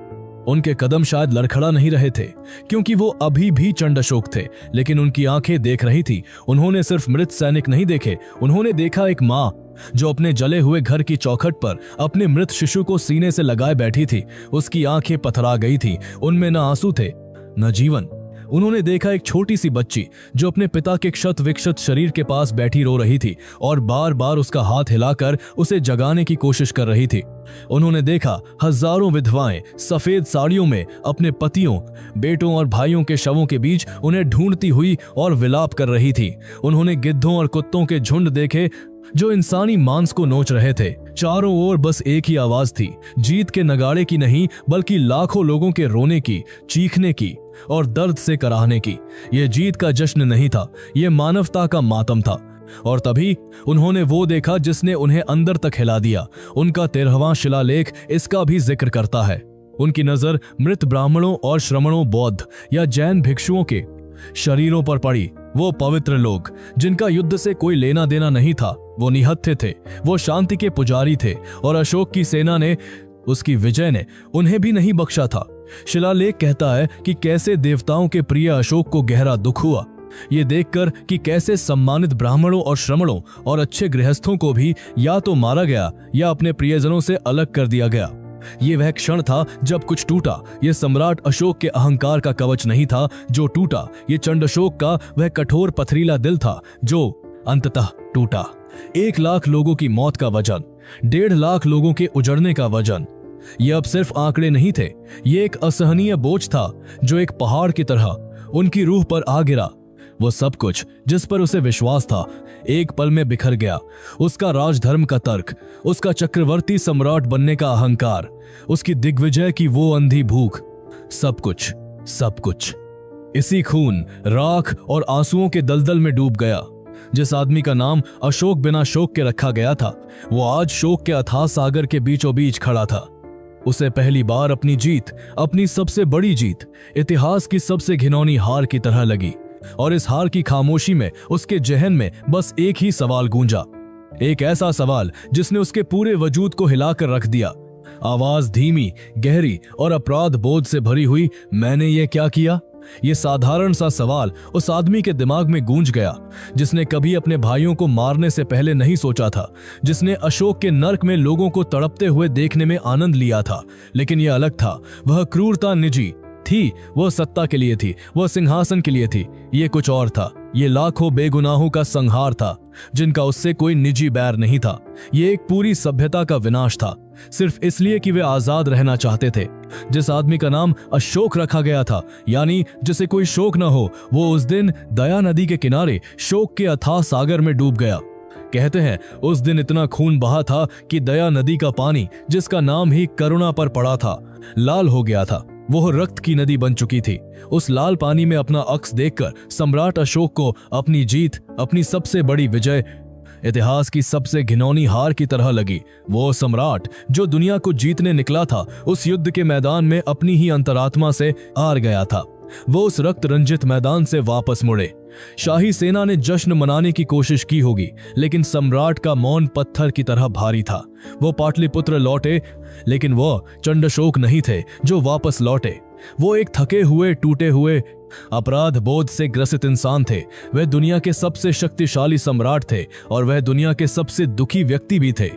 उनके कदम शायद लड़खड़ा नहीं रहे थे, क्योंकि वो अभी भी चंडाशोक थे, लेकिन उनकी आंखें देख रही थी। उन्होंने सिर्फ मृत सैनिक नहीं देखे, उन्होंने देखा एक माँ जो अपने जले हुए घर की चौखट पर अपने मृत शिशु को सीने से लगाए बैठी थी। उसकी आंखें पथरा गई थी, उनमें न आंसू थे न जीवन। उन्होंने देखा एक छोटी सी बच्ची जो अपने पिता के क्षत विक्षत शरीर के पास बैठी रो रही थी और बार बार उसका हाथ हिलाकर उसे जगाने की कोशिश कर रही थी। उन्होंने देखा हजारों विधवाएं सफेद साड़ियों में अपने पतियों, बेटों और भाइयों के शवों के बीच उन्हें ढूंढती हुई और विलाप कर रही थी। उन्होंने गिद्धों और कुत्तों के झुंड देखे जो इंसानी मांस को नोच रहे थे। चारों ओर बस एक ही आवाज थी, जीत के नगाड़े की नहीं, बल्कि लाखों लोगों के रोने की, चीखने की और दर्द से कराहने की। यह जीत का जश्न नहीं था, यह मानवता का मातम था। और तभी उन्होंने वो देखा जिसने उन्हें अंदर तक हिला दिया। उनका 13वां शिलालेख इसका भी जिक्र करता है। उनकी नजर मृत ब्राह्मणों और श्रमणों, बौद्ध या जैन भिक्षुओं के शरीरों पर पड़ी। वो पवित्र लोग जिनका युद्ध से कोई लेना देना नहीं था, वो निहत्थे थे, वो शांति के पुजारी थे, और अशोक की सेना ने, उसकी विजय ने उन्हें भी नहीं बख्शा था। शिलालेख कहता है कि कैसे देवताओं के प्रिय अशोक को गहरा दुख हुआ ये देखकर कि कैसे सम्मानित ब्राह्मणों और श्रमणों और अच्छे गृहस्थों को भी या तो मारा गया या अपने प्रियजनों से अलग कर दिया गया। ये वह क्षण था जब कुछ टूटा। ये सम्राट अशोक के अहंकार का कवच नहीं था जो टूटा, ये चंडाशोक का वह कठोर पथरीला दिल था जो अंततः टूटा। 1 लाख लोगों की मौत का वजन, 1.5 लाख लोगों के उजड़ने का वजन। ये अब सिर्फ आंकड़े नहीं थे, ये एक असहनीय बोझ था जो एक पहाड़ की तरह उनकी रूह पर आ गिरा। वो सब कुछ जिस पर उसे विश्वास था एक पल में बिखर गया। उसका राजधर्म का तर्क, उसका चक्रवर्ती सम्राट बनने का अहंकार, उसकी दिग्विजय की वो अंधी भूख, सब कुछ, सब कुछ इसी खून, राख और आंसुओं के दलदल में डूब गया। जिस आदमी का नाम अशोक बिना शोक के रखा गया था, वो आज शोक के अथाह सागर के बीचों बीच खड़ा था। उसे पहली बार अपनी जीत, अपनी सबसे बड़ी जीत, इतिहास की सबसे घिनौनी हार की तरह लगी। और इस हार की खामोशी में उसके जहन में बस एक ही सवाल गूंजा, एक ऐसा सवाल जिसने उसके पूरे वजूद को हिलाकर रख दिया। आवाज धीमी, गहरी और अपराध बोध से भरी हुई, मैंने ये क्या किया? ये साधारण सा सवाल उस आदमी के दिमाग में गूंज गया जिसने कभी अपने भाइयों को मारने से पहले नहीं सोचा था, जिसने अशोक के नर्क में लोगों को तड़पते हुए देखने में आनंद लिया था। लेकिन यह अलग था, वह क्रूरता निजी थी, वह सत्ता के लिए थी, वह सिंहासन के लिए थी। ये कुछ और था, ये लाखों बेगुनाहों का संहार था जिनका उससे कोई निजी बैर नहीं था। ये एक पूरी सभ्यता का विनाश था, सिर्फ इसलिए कि वे आजाद रहना चाहते थे। जिस आदमी का नाम अशोक रखा गया था, यानी जिसे कोई शोक न हो, वो उस दिन दया नदी के किनारे शोक के अथाह सागर में डूब गया। कहते हैं उस दिन इतना खून बहा था कि दया नदी का पानी, जिसका नाम ही करुणा पर पड़ा था, लाल हो गया था। वो रक्त की नदी बन चुकी थी। उस लाल पानी में अपना अक्स देखकर सम्राट अशोक को अपनी जीत, अपनी सबसे बड़ी विजय, इतिहास की सबसे घिनौनी हार की तरह लगी। वो सम्राट जो दुनिया को जीतने निकला था, उस युद्ध के मैदान में अपनी ही अंतरात्मा से हार गया था। वो उस रक्त रंजित मैदान से वापस मुड़े। शाही सेना ने जश्न मनाने की कोशिश की होगी, लेकिन सम्राट का मौन पत्थर की तरह भारी था। वो पाटलिपुत्र लौटे, लेकिन वो चंडशोक नहीं थे जो वापस लौटे। वो एक थके हुए, टूटे हुए, अपराध बोध से ग्रसित इंसान थे। वह दुनिया के सबसे शक्तिशाली सम्राट थे और वह दुनिया के सबसे दुखी व्यक्ति भी थे।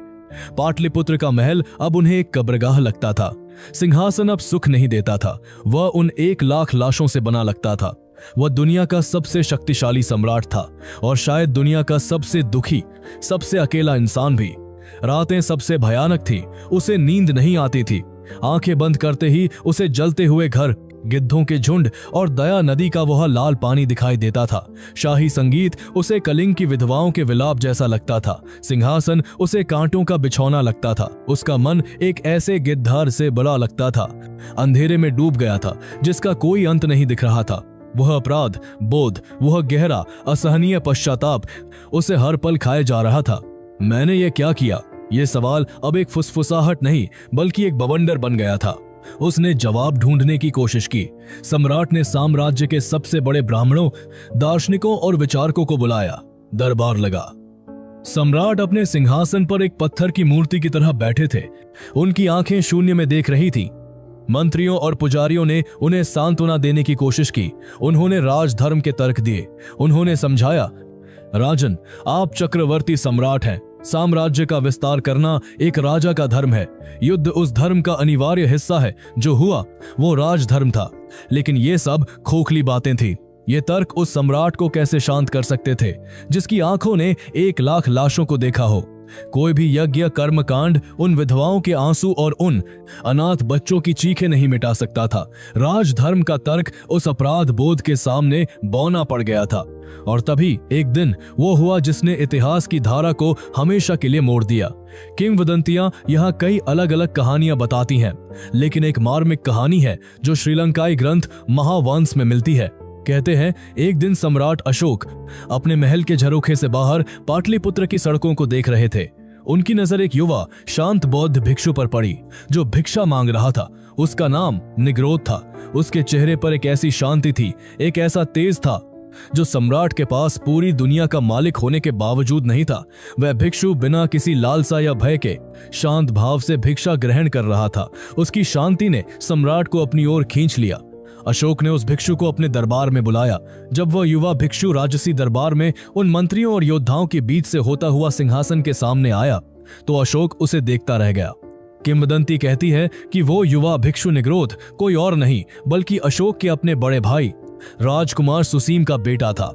पाटलिपुत्र का महल अब उन्हें एक कब्रगाह लगता था। सिंहासन अब सुख नहीं देता था, वह उन 1 लाख लाशों से बना लगता था। वह दुनिया का सबसे शक्तिशाली सम्राट था और शायद दुनिया का सबसे दुखी, सबसे अकेला इंसान भी। रातें सबसे भयानक थी, उसे नींद नहीं आती थी। आंखें बंद करते ही उसे जलते हुए घर, गिद्धों के झुंड और दया नदी का वह लाल पानी दिखाई देता था। शाही संगीत उसे कलिंग की विधवाओं के विलाप जैसा लगता था। सिंहासन उसे कांटों का बिछौना लगता था। उसका मन एक ऐसे गिद्धार से बड़ा लगता था, अंधेरे में डूब गया था जिसका कोई अंत नहीं दिख रहा था। वह अपराध बोध, वह गहरा असहनीय पश्चाताप उसे हर पल खाए जा रहा था। मैंने ये क्या किया? ये सवाल अब एक फुसफुसाहट नहीं बल्कि एक बवंडर बन गया था। उसने जवाब ढूंढने की कोशिश की। सम्राट ने साम्राज्य के सबसे बड़े ब्राह्मणों, दार्शनिकों और विचारकों को बुलाया। दरबार लगा। सम्राट अपने सिंहासन पर एक पत्थर की मूर्ति की तरह बैठे थे। उनकी आंखें शून्य में देख रही थी। मंत्रियों और पुजारियों ने उन्हें सांत्वना देने की कोशिश की। उन्होंने राजधर्म के तर्क दिए। उन्होंने समझाया, राजन, आप चक्रवर्ती सम्राट हैं। साम्राज्य का विस्तार करना एक राजा का धर्म है। युद्ध उस धर्म का अनिवार्य हिस्सा है। जो हुआ वो राजधर्म था। लेकिन ये सब खोखली बातें थी। ये तर्क उस सम्राट को कैसे शांत कर सकते थे जिसकी आंखों ने 1 लाख लाशों को देखा हो? कोई भी यज्ञ, कर्मकांड उन विधवाओं के आंसू और उन अनाथ बच्चों की चीखें नहीं मिटा सकता था। राजधर्म का तर्क उस अपराध बोध के सामने बौना पड़ गया था। और तभी एक दिन वो हुआ जिसने इतिहास की धारा को हमेशा के लिए मोड़ दिया। किंवदंतियां यहाँ कई अलग अलग कहानियां बताती हैं, लेकिन एक मार्मिक कहानी है जो श्रीलंकाई ग्रंथ महावंश में मिलती है। कहते हैं एक दिन सम्राट अशोक अपने महल के झरोखे से बाहर पाटलिपुत्र की सड़कों को देख रहे थे। उनकी नजर एक युवा शांत बौद्ध भिक्षु पर पड़ी जो भिक्षा मांग रहा था। उसका नाम निग्रोध था। उसके चेहरे पर एक ऐसी शांति थी, एक ऐसा तेज था जो सम्राट के पास पूरी दुनिया का मालिक होने के बावजूद नहीं था। वह भिक्षु बिना किसी लालसा या भय के शांत भाव से भिक्षा ग्रहण कर रहा था। उसकी शांति ने सम्राट को अपनी ओर खींच लिया। अशोक ने उस भिक्षु को अपने दरबार में बुलाया। जब वह युवा भिक्षु राजसी दरबार में उन मंत्रियों और योद्धाओं के बीच से होता हुआ सिंहासन के सामने आया तो अशोक उसे देखता रह गया। किंवदंती कहती है कि वो युवा भिक्षु निग्रोध कोई और नहीं बल्कि अशोक के अपने बड़े भाई राजकुमार सुसीम का बेटा था।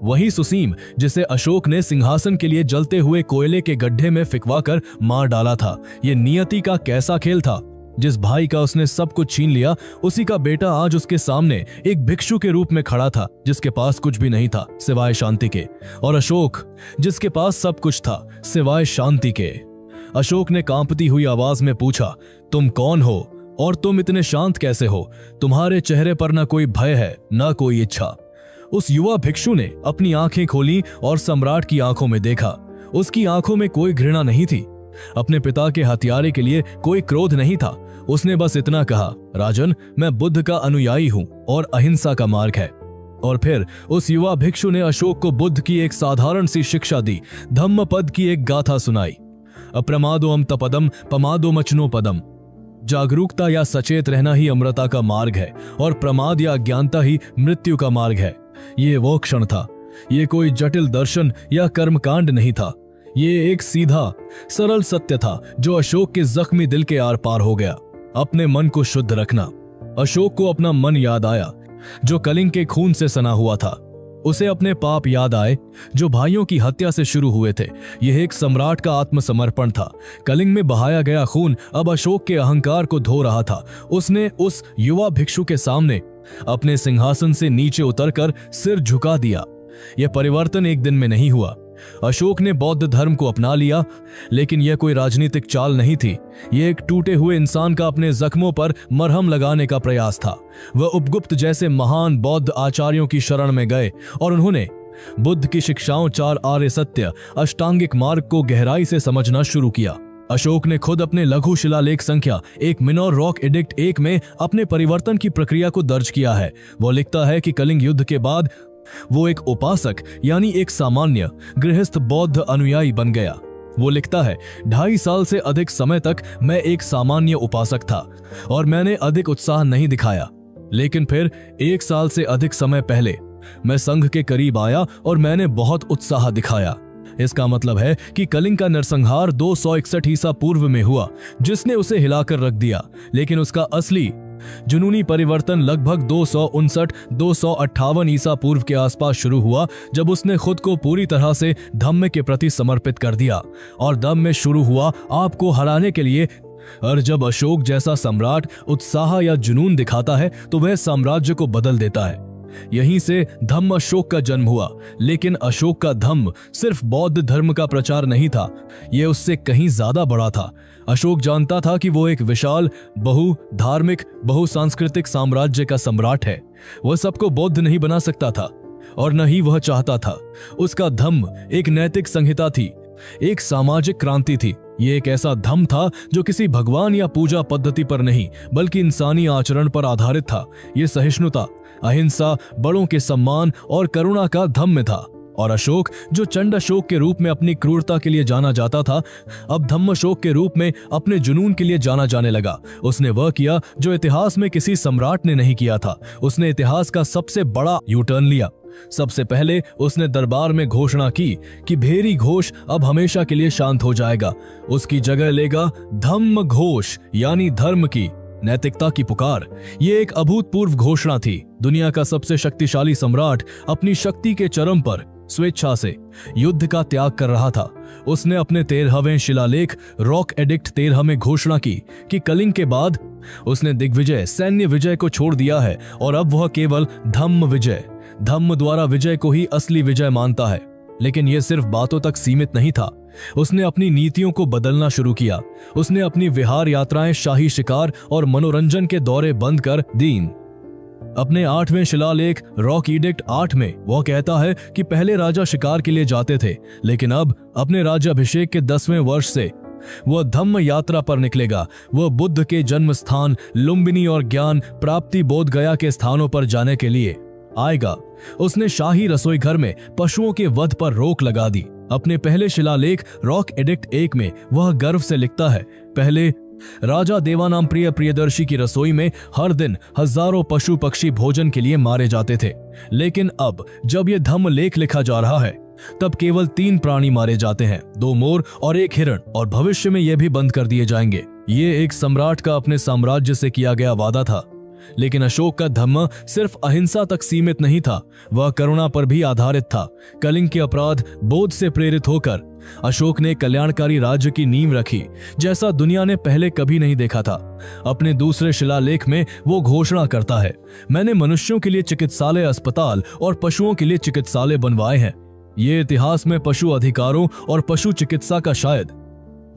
वही सुसीम जिसे अशोक ने सिंहासन के लिए जलते हुए कोयले के गड्ढे में फिकवाकर मार डाला था। ये नियति का कैसा खेल था। जिस भाई का उसने सब कुछ छीन लिया, उसी का बेटा आज उसके सामने एक भिक्षु के रूप में खड़ा था, जिसके पास कुछ भी नहीं था सिवाय शांति के। और अशोक जिसके पास सब कुछ था सिवाय शांति के। अशोक ने कांपती हुई आवाज में पूछा, तुम कौन हो और तुम इतने शांत कैसे हो? तुम्हारे चेहरे पर न कोई भय है न कोई इच्छा। उस युवा भिक्षु ने अपनी आंखें खोली और सम्राट की आंखों में देखा। उसकी आंखों में कोई घृणा नहीं थी, अपने पिता के हत्यारे के लिए कोई क्रोध नहीं था। उसने बस इतना कहा, राजन, मैं बुद्ध का अनुयायी हूं और अहिंसा का मार्ग है। और फिर उस युवा भिक्षु ने अशोक को बुद्ध की एक साधारण सी शिक्षा दी, धम्म पद की एक गाथा सुनाई। अप्रमादो अमतपदम पमादो मचनो पदम। जागरूकता या सचेत रहना ही अमरता का मार्ग है और प्रमाद या अज्ञानता ही मृत्यु का मार्ग है। ये वो क्षण था। ये कोई जटिल दर्शन या कर्मकांड नहीं था। ये एक सीधा सरल सत्य था जो अशोक के जख्मी दिल के आर पार हो गया। अपने मन को शुद्ध रखना। अशोक को अपना मन याद आया जो कलिंग के खून से सना हुआ था। उसे अपने पाप याद आए जो भाइयों की हत्या से शुरू हुए थे। यह एक सम्राट का आत्मसमर्पण था। कलिंग में बहाया गया खून अब अशोक के अहंकार को धो रहा था। उसने उस युवा भिक्षु के सामने अपने सिंहासन से नीचे उतरकर सिर झुका दिया। यह परिवर्तन एक दिन में नहीं हुआ। अशोक ने बौद्ध धर्म को अपना लिया, लेकिन यह कोई राजनीतिक चाल नहीं थी। यह एक टूटे हुए इंसान का अपने जख्मों पर मरहम लगाने का प्रयास था। वह उपगुप्त जैसे महान बौद्ध आचार्यों की शरण में गए और उन्होंने बुद्ध की शिक्षाओं, 4 आर्य सत्य, अष्टांगिक मार्ग को गहराई से समझना शुरू किया। अशोक ने खुद अपने लघु शिलालेख संख्या 1 मिनोर रॉक एडिक्ट 1 में अपने परिवर्तन की प्रक्रिया को दर्ज किया है। वो लिखता है कि कलिंग युद्ध के बाद वो एक उपासक यानी एक सामान्य गृहस्थ बौद्ध अनुयायी बन गया। वो लिखता है, 2.5 साल से अधिक समय तक मैं एक सामान्य उपासक था और मैंने अधिक उत्साह नहीं दिखाया। लेकिन फिर 1 साल से अधिक समय पहले मैं संघ के करीब आया और मैंने बहुत उत्साह दिखाया। इसका मतलब है कि कलिंग का नरसंहार 261 ईसा पूर्व में हुआ, जिसने उसे हिलाकर रख दिया। लेकिन उसका असली जुनूनी परिवर्तन लगभग 259-258 ईसा पूर्व के आसपास शुरू हुआ, जब उसने खुद को पूरी तरह से धम्म के प्रति समर्पित कर दिया। और धम्म में शुरू हुआ आपको हराने के लिए। और जब अशोक जैसा सम्राट उत्साह या जुनून दिखाता है तो वह साम्राज्य को बदल देता है। यहीं से धम्म अशोक का जन्म हुआ। लेकिन अशोक का धम्म सिर्फ बौद्ध धर्म का प्रचार नहीं था, यह उससे कहीं ज्यादा बड़ा था। अशोक जानता था कि वो एक विशाल, बहु धार्मिक, बहु सांस्कृतिक साम्राज्य का सम्राट है। वह सबको बौद्ध नहीं बना सकता था और न ही वह चाहता था। उसका धम्म एक नैतिक संहिता थी, एक सामाजिक क्रांति थी। ये एक ऐसा धम्म था जो किसी भगवान या पूजा पद्धति पर नहीं, बल्कि इंसानी आचरण पर आधारित था। ये सहिष्णुता, अहिंसा, बड़ों के सम्मान और करुणा का धम्म था। और अशोक, जो चंड अशोक के रूप में अपनी क्रूरता के लिए जाना जाता था, अब धम्म अशोक के रूप में अपने जुनून के लिए जाना जाने लगा। उसने वह किया जो इतिहास में किसी सम्राट ने नहीं किया था। उसने इतिहास का सबसे बड़ा यू टर्न लिया। सबसे पहले उसने दरबार में घोषणा की कि भेरी घोष अब हमेशा के लिए शांत हो जाएगा। उसकी जगह लेगा धम्म घोष, यानी धर्म की, नैतिकता की पुकार। ये एक अभूतपूर्व घोषणा थी। दुनिया का सबसे शक्तिशाली सम्राट अपनी शक्ति के चरम पर स्वेच्छा से युद्ध का त्याग कर रहा था। उसने अपने 13वें शिलालेख रॉक एडिक्ट 13 में घोषणा की कि कलिंग के बाद उसने दिग्विजय, सैन्य विजय को छोड़ दिया है और अब वह केवल धम्म विजय, धम्म द्वारा विजय को ही असली विजय मानता है। लेकिन यह सिर्फ बातों तक सीमित नहीं था। उसने अपनी नीतियों को बदलना शुरू किया। उसने अपनी विहार यात्राएं, शाही शिकार और मनोरंजन के दौरे बंद कर दीन। अपने 8वें शिलालेख रॉक एडिक्ट 8 में वह कहता है कि पहले राजा शिकार के लिए जाते थे, लेकिन अब अपने राज्याभिषेक के 10वें वर्ष से वह धम्म यात्रा पर निकलेगा। वह बुद्ध के जन्म स्थान लुम्बिनी और ज्ञान प्राप्ति बोध गया के स्थानों पर जाने के लिए आएगा। उसने शाही रसोई घर में पशुओं के वध पर रोक लगा दी। अपने पहले शिलालेख रॉक एडिक्ट 1 में वह गर्व से लिखता है, पहले राजा देवानाम प्रियदर्शी की रसोई में हर दिन हजारों पशु पक्षी भोजन के लिए मारे जाते थे। लेकिन अब जब यह धम्म लेख लिखा जा रहा है, तब केवल 3 प्राणी मारे जाते हैं, 2 मोर और 1 हिरण, और भविष्य में यह भी बंद कर दिए जाएंगे। ये एक सम्राट का अपने साम्राज्य से किया गया वादा था। लेकिन अशोक का धम्म सिर्फ अहिंसा तक सीमित नहीं था, वह करुणा पर भी आधारित था। कलिंग के अपराध बोध से प्रेरित होकर अशोक ने कल्याणकारी राज्य की नींव रखी, जैसा दुनिया ने पहले कभी नहीं देखा था। अपने दूसरे शिलालेख में वो घोषणा करता है, मैंने मनुष्यों के लिए चिकित्सालय, अस्पताल और पशुओं के लिए चिकित्सालय बनवाए हैं। ये इतिहास में पशु अधिकारों और पशु चिकित्सा का शायद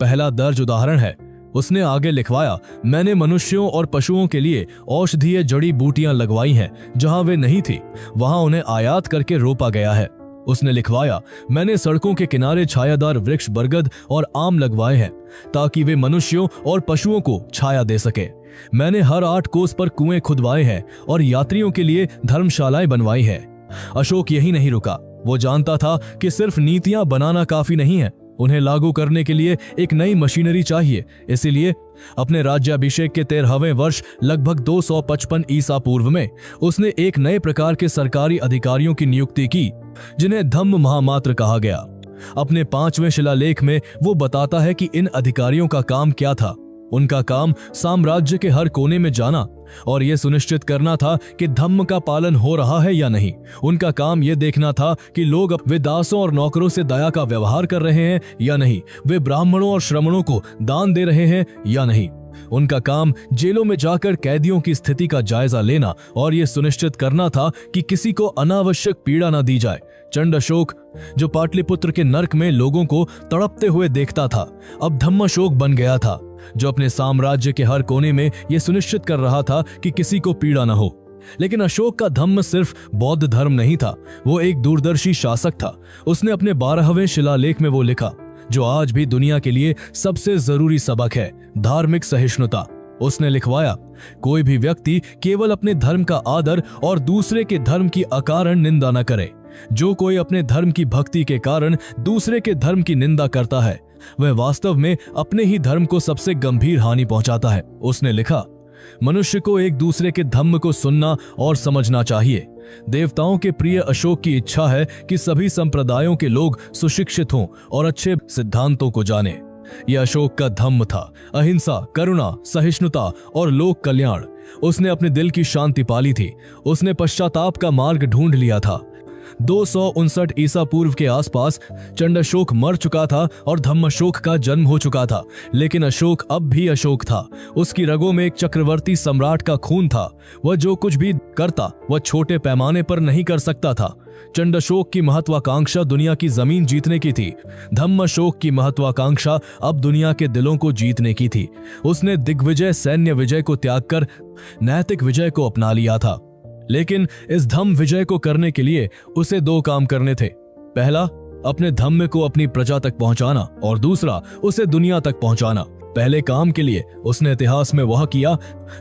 पहला दर्ज उदाहरण है। उसने आगे लिखवाया, मैंने मनुष्यों और पशुओं के लिए औषधीय जड़ी बूटियां लगवाई हैं, जहां वे नहीं थी वहां उन्हें आयात करके रोपा गया है। उसने लिखवाया, मैंने सड़कों के किनारे छायादार वृक्ष बरगद और आम लगवाए हैं ताकि वे मनुष्यों और पशुओं को छाया दे सके। मैंने हर 8 कोस पर कुएं खुदवाए हैं और यात्रियों के लिए धर्मशालाएं बनवाई हैं। अशोक यही नहीं रुका, वो जानता था कि सिर्फ नीतियां बनाना काफी नहीं है, उन्हें लागू करने के लिए एक नई मशीनरी चाहिए। इसीलिए अपने राज्याभिषेक के 13वें वर्ष लगभग 255 ईसा पूर्व में उसने एक नए प्रकार के सरकारी अधिकारियों की नियुक्ति की, जिन्हें धम्म महामात्र कहा गया। अपने 5वें शिलालेख में वो बताता है कि इन अधिकारियों का काम क्या था। उनका काम साम्राज्य के हर कोने में जाना और यह सुनिश्चित करना था कि धम्म का पालन हो रहा है या नहीं। उनका काम यह देखना था कि लोग वे दासों और नौकरों से दया का व्यवहार कर रहे हैं या नहीं, वे ब्राह्मणों और श्रमणों को दान दे रहे हैं या नहीं। उनका काम जेलों में जाकर कैदियों की स्थिति का जायजा लेना और यह सुनिश्चित करना था कि किसी को अनावश्यक पीड़ा न दी जाए। चंड अशोक, जो पाटलिपुत्र के नर्क में लोगों को तड़पते हुए देखता था, अब धम्माशोक बन गया था, जो अपने साम्राज्य के हर कोने में यह सुनिश्चित कर रहा था कि किसी को पीड़ा न हो। लेकिन अशोक का धम्म सिर्फ बौद्ध धर्म नहीं था, वो एक दूरदर्शी शासक था। उसने अपने 12वें शिलालेख में वो लिखा, जो आज भी दुनिया के लिए सबसे जरूरी सबक है, धार्मिक सहिष्णुता। उसने लिखवाया, कोई भी व्यक्ति केवल अपने धर्म का आदर और दूसरे के धर्म की अकारण निंदा न करे। जो कोई अपने धर्म की भक्ति के कारण दूसरे के धर्म की निंदा करता है, वह वास्तव में अपने ही धर्म को सबसे गंभीर हानि पहुंचाता है। उसने लिखा, मनुष्य को एक दूसरे के धम्म को सुनना और समझना चाहिए। देवताओं के प्रिय अशोक की इच्छा है कि सभी संप्रदायों के लोग सुशिक्षित हों और अच्छे सिद्धांतों को जाने। यह अशोक का धम्म था, अहिंसा, करुणा, सहिष्णुता और लोक कल्याण। उसने अपने दिल की शांति पाली थी। उसने पश्चाताप का मार्ग ढूंढ लिया था। 259 ईसा पूर्व के आसपास चंडाशोक मर चुका था और धम्माशोक का जन्म हो चुका था। लेकिन अशोक अब भी अशोक था। उसकी रगों में एक चक्रवर्ती सम्राट का खून था। वह जो कुछ भी करता वह छोटे पैमाने पर नहीं कर सकता था। चंडाशोक की महत्वाकांक्षा दुनिया की जमीन जीतने की थी। धम्माशोक की महत्वाकांक्षा अब दुनिया के दिलों को जीतने की थी। उसने दिग्विजय सैन्य विजय को त्याग कर नैतिक विजय को अपना लिया था। लेकिन इस धम्म विजय को करने के लिए उसे 2 काम करने थे। पहला, अपने धम्म को अपनी प्रजा तक पहुंचाना और दूसरा, उसे दुनिया तक पहुंचाना। पहले काम के लिए उसने इतिहास में वह किया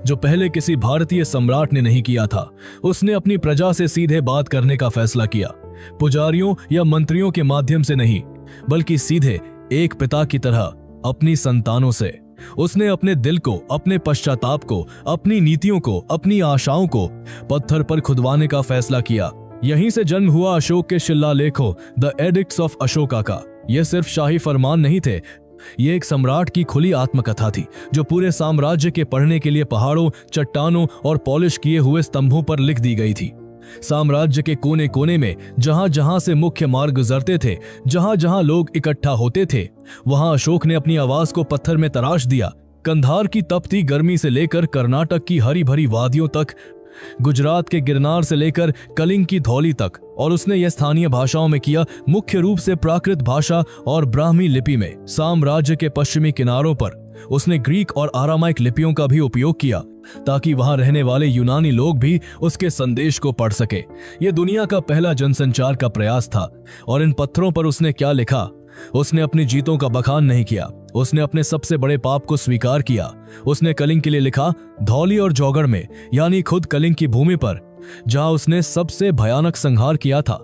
जो पहले किसी भारतीय सम्राट ने नहीं किया था। उसने अपनी प्रजा से सीधे बात करने का फैसला किया, पुजारियों या मंत्रियों के माध्यम से नहीं, बल्कि सीधे एक पिता की तरह अपनी संतानों से। उसने अपने दिल को, अपने पश्चाताप को, अपनी नीतियों को, अपनी आशाओं को पत्थर पर खुदवाने का फैसला किया। यहीं से जन्म हुआ अशोक के शिलालेखों, द एडिक्ट्स ऑफ अशोका का। यह सिर्फ शाही फरमान नहीं थे, ये एक सम्राट की खुली आत्मकथा थी जो पूरे साम्राज्य के पढ़ने के लिए पहाड़ों, चट्टानों और पॉलिश किए हुए स्तंभों पर लिख दी गई थी। साम्राज्य के कोने कोने में जहां जहां से मुख्य मार्ग गुजरते थे, जहां जहां लोग इकट्ठा होते थे, वहां अशोक ने अपनी आवाज को पत्थर में तराश दिया। कंधार की तपती गर्मी से लेकर कर्नाटक की हरी भरी वादियों तक, गुजरात के गिरनार से लेकर कलिंग की धौली तक, और उसने यह स्थानीय भाषाओं में किया, मुख्य रूप से प्राकृत भाषा और ब्राह्मी लिपि में। साम्राज्य के पश्चिमी किनारों पर उसने ग्रीक और आरामाइक लिपियों का भी उपयोग किया ताकि वहां रहने वाले यूनानी लोग भी उसके संदेश को पढ़ सके। यह दुनिया का पहला जनसंचार का प्रयास था। और इन पत्थरों पर उसने क्या लिखा? उसने अपनी जीतों का बखान नहीं किया, उसने अपने सबसे बड़े पाप को स्वीकार किया। उसने कलिंग के लिए लिखा, धौली और जौगढ़ में, यानी खुद कलिंग की भूमि पर, जहां उसने सबसे भयानक संहार किया था।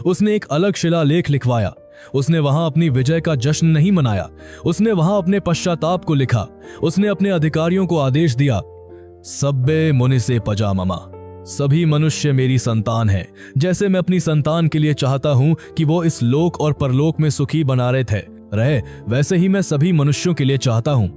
उसने एक अलग शिलालेख लिखवाया। उसने वहां अपनी विजय का जश्न नहीं मनाया, उसने वहां अपने पश्चाताप को लिखा। उसने अपने अधिकारियों को आदेश दिया, सब्बे मुनिसे पजाममा, सभी मनुष्य मेरी संतान है। जैसे मैं अपनी संतान के लिए चाहता हूं कि वो इस लोक और परलोक में सुखी बना रहे, वैसे ही मैं सभी मनुष्यों के लिए चाहता हूं।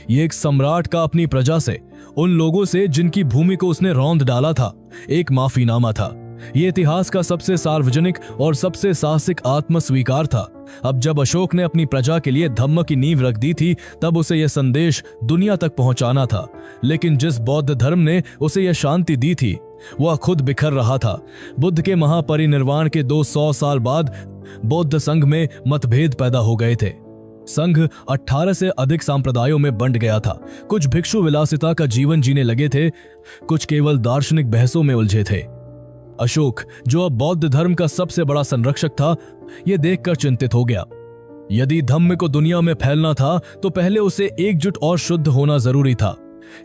ये एक सम्राट का अपनी प्रजा से, उन लोगों से जिनकी भूमि को उसने रौंद डाला था, एक माफीनामा था। ये इतिहास का सबसे सार्वजनिक और सबसे साहसिक आत्मस्वीकार था। अब जब अशोक ने अपनी प्रजा के लिए धम्म की नींव रख दी थी, तब उसे यह संदेश दुनिया तक पहुंचाना था। लेकिन जिस बौद्ध धर्म ने उसे यह शांति दी थी, वह खुद बिखर रहा था। बुद्ध के महापरिनिर्वाण के 200 साल बाद बौद्ध संघ में मतभेद पैदा हो गए थे। संघ 18 से अधिक संप्रदायों में बंट गया था। कुछ भिक्षु विलासिता का जीवन जीने लगे थे, कुछ केवल दार्शनिक बहसों में उलझे थे। अशोक, जो अब बौद्ध धर्म का सबसे बड़ा संरक्षक था, यह देखकर चिंतित हो गया। यदि धम्म को दुनिया में फैलना था तो पहले उसे एकजुट और शुद्ध होना जरूरी था।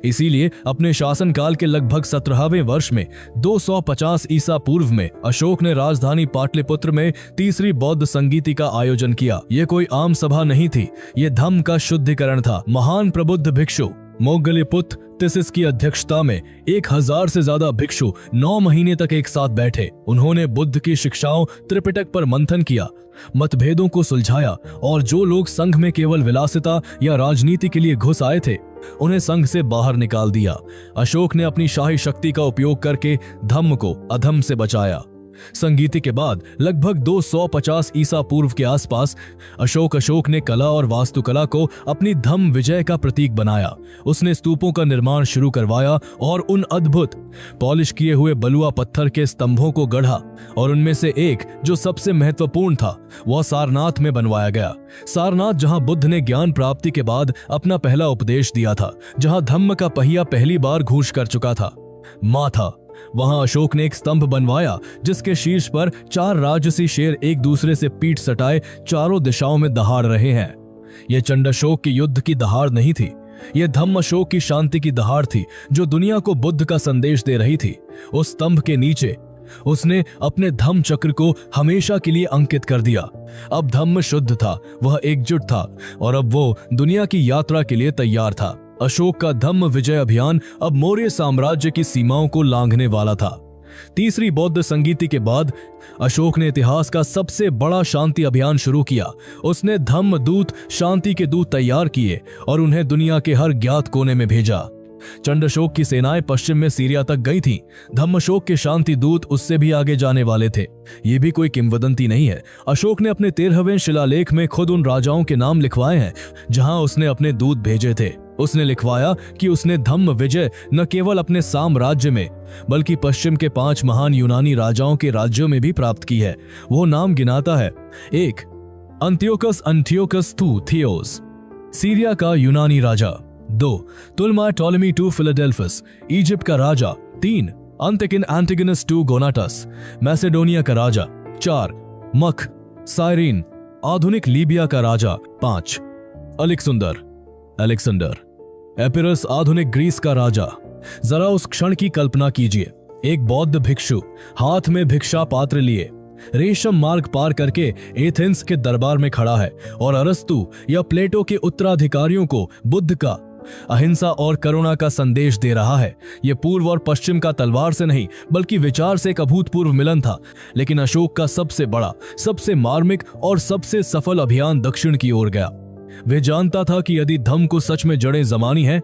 इसीलिए अपने शासनकाल के लगभग 17वें वर्ष में 250 ईसा पूर्व में अशोक ने राजधानी पाटलिपुत्र में तीसरी बौद्ध संगीति का आयोजन किया। यह कोई आम सभा नहीं थी, यह धम्म का शुद्धिकरण था। महान प्रबुद्ध भिक्षु मोग्गलीपुत्र तिसिस की अध्यक्षता में 1000 से ज्यादा भिक्षु 9 महीने तक एक साथ बैठे। उन्होंने बुद्ध की शिक्षाओं त्रिपिटक पर मंथन किया, मतभेदों को सुलझाया और जो लोग संघ में केवल विलासिता या राजनीति के लिए घुस आए थे, उन्हें संघ से बाहर निकाल दिया। अशोक ने अपनी शाही शक्ति का उपयोग करके धम्म को अधम से बचाया। संगीति के बाद लगभग 250 ईसा पूर्व के आसपास अशोक ने कला और वास्तुकला को अपनी धम्म विजय का प्रतीक बनाया। उसने स्तूपों का निर्माण शुरू करवाया और उन अद्भुत पॉलिश किए हुए बलुआ पत्थर के स्तंभों को गढ़ा, और उनमें से एक जो सबसे महत्वपूर्ण था वह सारनाथ में बनवाया गया। सारनाथ, जहां बुद्ध ने ज्ञान प्राप्ति के बाद अपना पहला उपदेश दिया था, जहां धम्म का पहिया पहली बार घूस कर चुका था। माथा, वहां अशोक ने एक स्तंभ बनवाया जिसके शीर्ष पर 4 राजसी शेर एक दूसरे से पीठ सटाए चारों दिशाओं में दहाड़ रहे हैं। यह चंडाशोक के युद्ध की दहाड़ नहीं थी, यह धम्म अशोक की शांति की दहाड़ थी, जो दुनिया को बुद्ध का संदेश दे रही थी। उस स्तंभ के नीचे उसने अपने धम्म चक्र को हमेशा के लिए अंकित कर दिया। अब धम्म शुद्ध था, वह एकजुट था और अब वो दुनिया की यात्रा के लिए तैयार था। अशोक का धम्म विजय अभियान अब मौर्य साम्राज्य की सीमाओं को लांघने वाला था। तीसरी बौद्ध संगीति के बाद अशोक ने इतिहास का सबसे बड़ा शांति अभियान शुरू किया। उसने धम्म दूत, शांति के दूत तैयार किए और उन्हें दुनिया के हर ज्ञात कोने में भेजा। चंडाशोक की सेनाएं पश्चिम में सीरिया तक गई थीं। धम्मशोक के शांति दूत उससे भी आगे जाने वाले थे। ये भी कोई किंवदंती नहीं है। अशोक ने अपने 13वें शिलालेख में खुद उन राजाओं के नाम लिखवाए हैं जहां उसने अपने दूत भेजे थे। उसने लिखवाया कि उसने धम्म विजय न केवल अपने साम्राज्य में बल्कि पश्चिम के 5 महान यूनानी राजाओं के राज्यों में भी प्राप्त की है। वो नाम गिनाता है। 1. अंटियोकस II थियोस, सीरिया का यूनानी राजा। 2. टोलेमी II फिलाडेल्फस, इजिप्ट का राजा। 3. एंटिगोनस II गोनाटस, मैसेडोनिया का राजा। 4. मख साइरीन, आधुनिक लीबिया का राजा। 5. अलेक्जेंडर एपिरस, आधुनिक ग्रीस का राजा। जरा उस क्षण की कल्पना कीजिए, एक बौद्ध भिक्षु हाथ में भिक्षा पात्र लिए रेशम मार्ग पार करके एथेंस के दरबार में खड़ा है और अरस्तु या प्लेटो के उत्तराधिकारियों को बुद्ध का अहिंसा और करुणा का संदेश दे रहा है। यह पूर्व और पश्चिम का तलवार से नहीं बल्कि विचार से एक अभूतपूर्व मिलन था। लेकिन अशोक का सबसे बड़ा, सबसे मार्मिक और सबसे सफल अभियान दक्षिण की ओर गया। वह जानता था कि यदि धम्म को सच में जड़ें जमानी है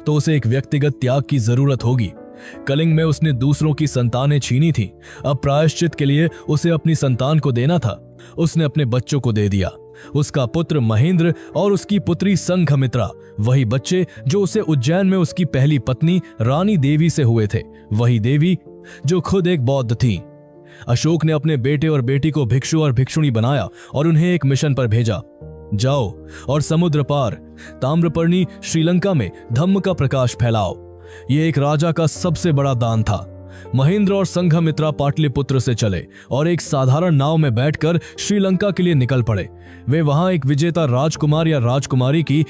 तो उसे एक व्यक्तिगत त्याग की जरूरत होगी। कलिंग में उसने दूसरों की संतानें छीनी थी, अब प्रायश्चित के लिए उसे अपनी संतान को देना था। उसने अपने बच्चों को दे दिया, उसका पुत्र महेंद्र और उसकी पुत्री संघमित्रा, वही बच्चे जो उसे उज्जैन में उसकी पहली पत्नी रानी देवी से हुए थे, वही देवी जो खुद एक बौद्ध थी। अशोक ने अपने बेटे और बेटी को भिक्षु और भिक्षुणी बनाया और उन्हें एक मिशन पर भेजा। जाओ और समुद्र पार ताम्रपर्णी श्रीलंका में धम्म का प्रकाश फैलाओ। यह एक राजा का सबसे बड़ा दान था। महेंद्र और संघमित्रा पाटलिपुत्र से चले और एक साधारण नाव में बैठकर श्रीलंका के लिए निकल पड़े। वे वहां एक विजेता राजकुमार या राजकुमारी की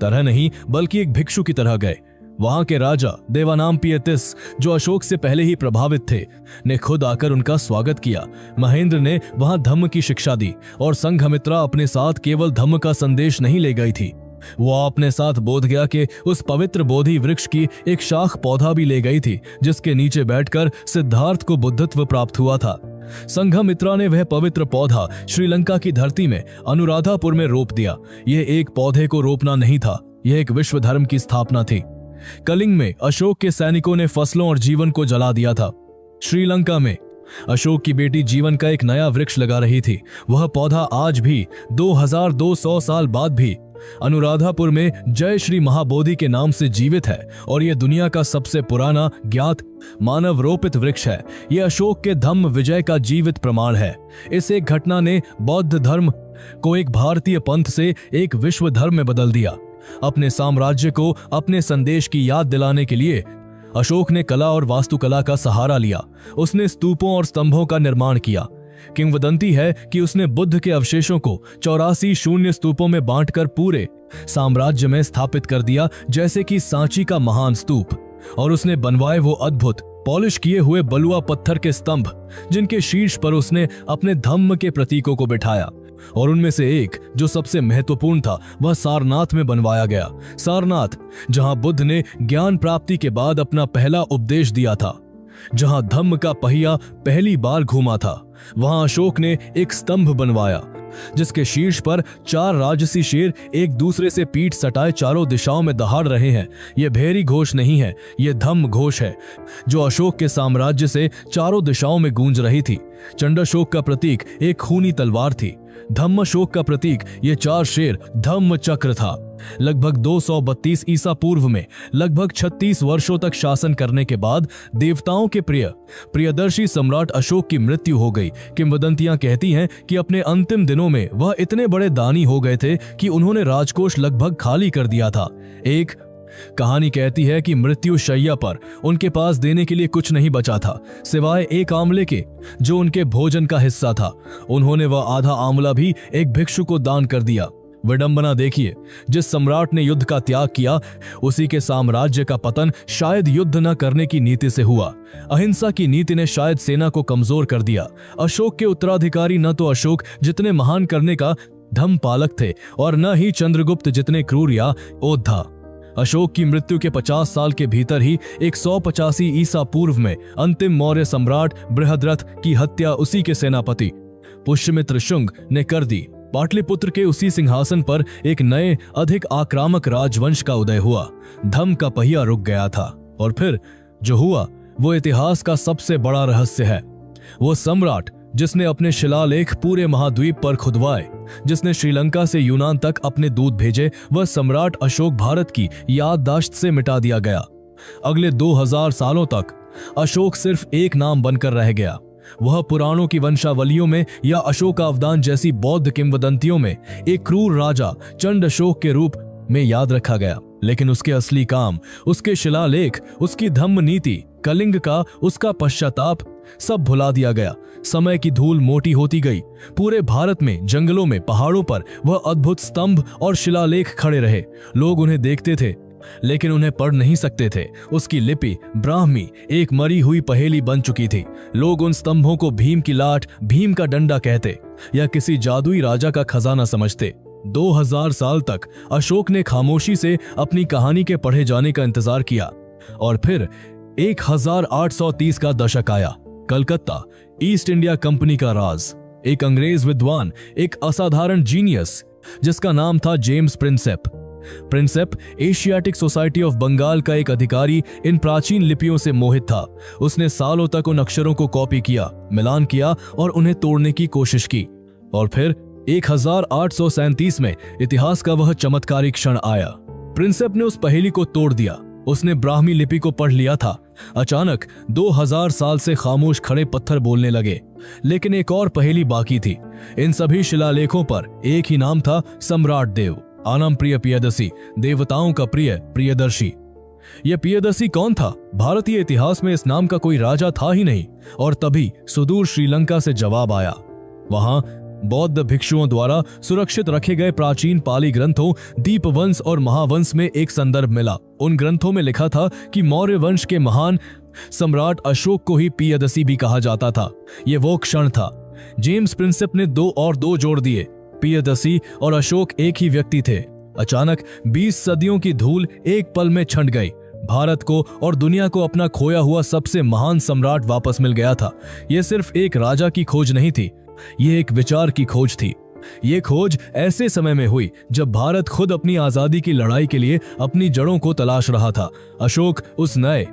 तरह नहीं बल्कि एक भिक्षु की तरह गए। वहां के राजा देवानामपियतिस, जो अशोक से पहले ही प्रभावित थे, ने खुद आकर उनका स्वागत किया। महेंद्र ने वहां धम्म की शिक्षा दी और संघमित्रा अपने साथ केवल धम्म का संदेश नहीं ले गई थी, वो अपने साथ बोधगया के उस पवित्र बोधि वृक्ष की एक शाख पौधा भी ले गई थी जिसके नीचे बैठकर सिद्धार्थ को बुद्धत्व प्राप्त हुआ था। संघमित्रा ने वह पवित्र पौधा श्रीलंका की धरती में अनुराधापुर में रोप दिया। यह एक पौधे को रोपना नहीं था, यह एक विश्व धर्म की स्थापना थी। कलिंग में अशोक के सैनिकों ने फसलों और जीवन को जला दिया था। श्रीलंका में अशोक की बेटी जीवन का एक नया वृक्ष लगा रही थी। वह पौधा आज भी 2200 साल बाद भी अनुराधापुर में जय श्री महाबोधि के नाम से जीवित है और यह दुनिया का सबसे पुराना ज्ञात मानव रोपित वृक्ष है। यह अशोक के धम्म विजय का जीवित प्रमाण है। इस एक घटना ने बौद्ध धर्म को एक भारतीय पंथ से एक विश्व धर्म में बदल दिया। अपने साम्राज्य को अपने संदेश की याद दिलाने के लिए अशोक ने कला और वास्तुकला का सहारा लिया। उसने स्तूपों और स्तंभों का निर्माण किया। किंवदंती है कि उसने बुद्ध के अवशेषों को 84 शून्य स्तूपों में बांटकर पूरे साम्राज्य में स्थापित कर दिया, जैसे कि सांची का महान स्तूप। और उसने बनवाए वो अद्भुत पॉलिश किए हुए बलुआ पत्थर के स्तंभ, जिनके शीर्ष पर उसने अपने धम्म के प्रतीकों को बिठाया। और उनमें से एक जो सबसे महत्वपूर्ण था वह सारनाथ में बनवाया गया। सारनाथ, जहां बुद्ध ने ज्ञान प्राप्ति के बाद अपना पहला उपदेश दिया था, जहां धम्म का पहिया पहली बार घूमा था, वहां अशोक ने एक स्तंभ बनवाया जिसके शीर्ष पर 4 राजसी शेर एक दूसरे से पीठ सटाए चारों दिशाओं में दहाड़ रहे हैं। यह भेरी घोष नहीं है, यह धम्म घोष है जो अशोक के साम्राज्य से चारों दिशाओं में गूंज रही थी। चंडाशोक का प्रतीक एक खूनी तलवार थी। धम्मशोक का प्रतीक ये 4 शेर धम्म चक्र था। लगभग 232 ईसा पूर्व में लगभग 36 वर्षों तक शासन करने के बाद देवताओं के प्रियदर्शी सम्राट अशोक की मृत्यु हो गई। किंवदंतियां कहती हैं कि अपने अंतिम दिनों में वह इतने बड़े दानी हो गए थे कि उन्होंने राजकोष लगभग खाली कर दिया था। एक कहानी कहती है कि मृत्यु शैया पर उनके पास देने के लिए कुछ नहीं बचा था सिवाय एक आंवले के, जो उनके भोजन का हिस्सा था। उन्होंने वह आधा आंवला भी एक भिक्षु को दान कर दिया। विडंबना देखिए, जिस सम्राट ने युद्ध का त्याग किया उसी के साम्राज्य का पतन शायद युद्ध न करने की नीति से हुआ। अहिंसा की नीति ने शायद सेना को कमजोर कर दिया। अशोक के उत्तराधिकारी न तो अशोक जितने महान करने का धम्म पालक थे और न ही चंद्रगुप्त जितने क्रूर या योद्धा। अशोक की मृत्यु के 50 साल के भीतर ही 185 ईसा पूर्व में अंतिम मौर्य सम्राट बृहद्रथ की हत्या उसी के सेनापति पुष्यमित्र शुंग ने कर दी। पाटलिपुत्र के उसी सिंहासन पर एक नए अधिक आक्रामक राजवंश का उदय हुआ। धम्म का पहिया रुक गया था और फिर जो हुआ वो इतिहास का सबसे बड़ा रहस्य है। वो सम्राट जिसने अपने शिलालेख पूरे महाद्वीप पर खुदवाए, जिसने श्रीलंका से यूनान तक अपने दूत भेजे, वह सम्राट अशोक भारत की याददाश्त से मिटा दिया गया। अगले 2000 सालों तक अशोक सिर्फ एक नाम बनकर रह गया। वह पुराणों की वंशावलियों में या अशोकावदान जैसी बौद्ध किंवदंतियों में एक क्रूर राजा चंड अशोक के रूप में याद रखा गया, लेकिन उसके असली काम, उसके शिलालेख, उसकी धम्म नीति, कलिंग का उसका पश्चाताप सब भुला दिया गया। समय की धूल मोटी होती गई। पूरे भारत में जंगलों में पहाड़ों पर वह अद्भुत स्तंभ और शिलालेख खड़े रहे। लोग उन्हें देखते थे लेकिन उन्हें पढ़ नहीं सकते थे। उसकी लिपि ब्राह्मी एक मरी हुई पहेली बन चुकी थी। लोग उन स्तंभों को भीम की लाठ, भीम का डंडा कहते या किसी जादुई राजा का खजाना समझते। 2000 साल तक अशोक ने खामोशी से अपनी कहानी के पढ़े जाने का इंतजार किया और फिर 1830 का दशक आया। कलकत्ता, ईस्ट इंडिया कंपनी का राज। एक अंग्रेज विद्वान, एक असाधारण जीनियस जिसका नाम था James Prinsep Asiatic Society of Bengal का एक अधिकारी इन प्राचीन लिपियों से मोहित था। उसने सालों तक उन अक्षरों को कॉपी किया, मिलान किया और उन्हें तोड़ने की कोशिश की। और फिर 1837 में इतिहास का वह चमत्कारी क्षण आया। प्रिंसेप ने उस पहेली को तोड़ दिया। उसने ब्राह्मी लिपि को पढ़ लिया था। अचानक 2000 साल से खामोश खड़े पत्थर बोलने लगे। लेकिन एक और पहेली बाकी थी। इन सभी शिलालेखों पर एक ही नाम था, सम्राट देव। आनम प्रिय प्रियदर्शी, देवताओं का प्रिय प्रियदर्शी। यह प्रियदर्शी कौन था? भारतीय इतिहास में इस नाम का कोई राजा था ही नहीं। और तभी सुदूर श्रीलंका से जवाब आया। वहां बौद्ध भिक्षुओं द्वारा सुरक्षित रखे गए प्राचीन पाली ग्रंथों दीपवंश और महावंश में एक संदर्भ मिला। उन ग्रंथों में लिखा था कि मौर्य वंश के महान सम्राट अशोक को ही प्रियदर्शी भी कहा जाता था। यह वो क्षण था। जेम्स प्रिंसेप ने 2 और 2 जोड़ दिए। प्रियदर्शी और अशोक एक ही व्यक्ति थे। अचानक 20 सदियों की धूल एक पल में छंट गई। भारत को और दुनिया को अपना खोया हुआ सबसे महान सम्राट वापस मिल गया था। यह सिर्फ एक राजा की खोज नहीं थी, यह एक विचार की खोज थी। ये खोज ऐसे समय में हुई जब भारत खुद अपनी आजादी की लड़ाई के लिए अपनी जड़ों को तलाश रहा था। अशोक उस नए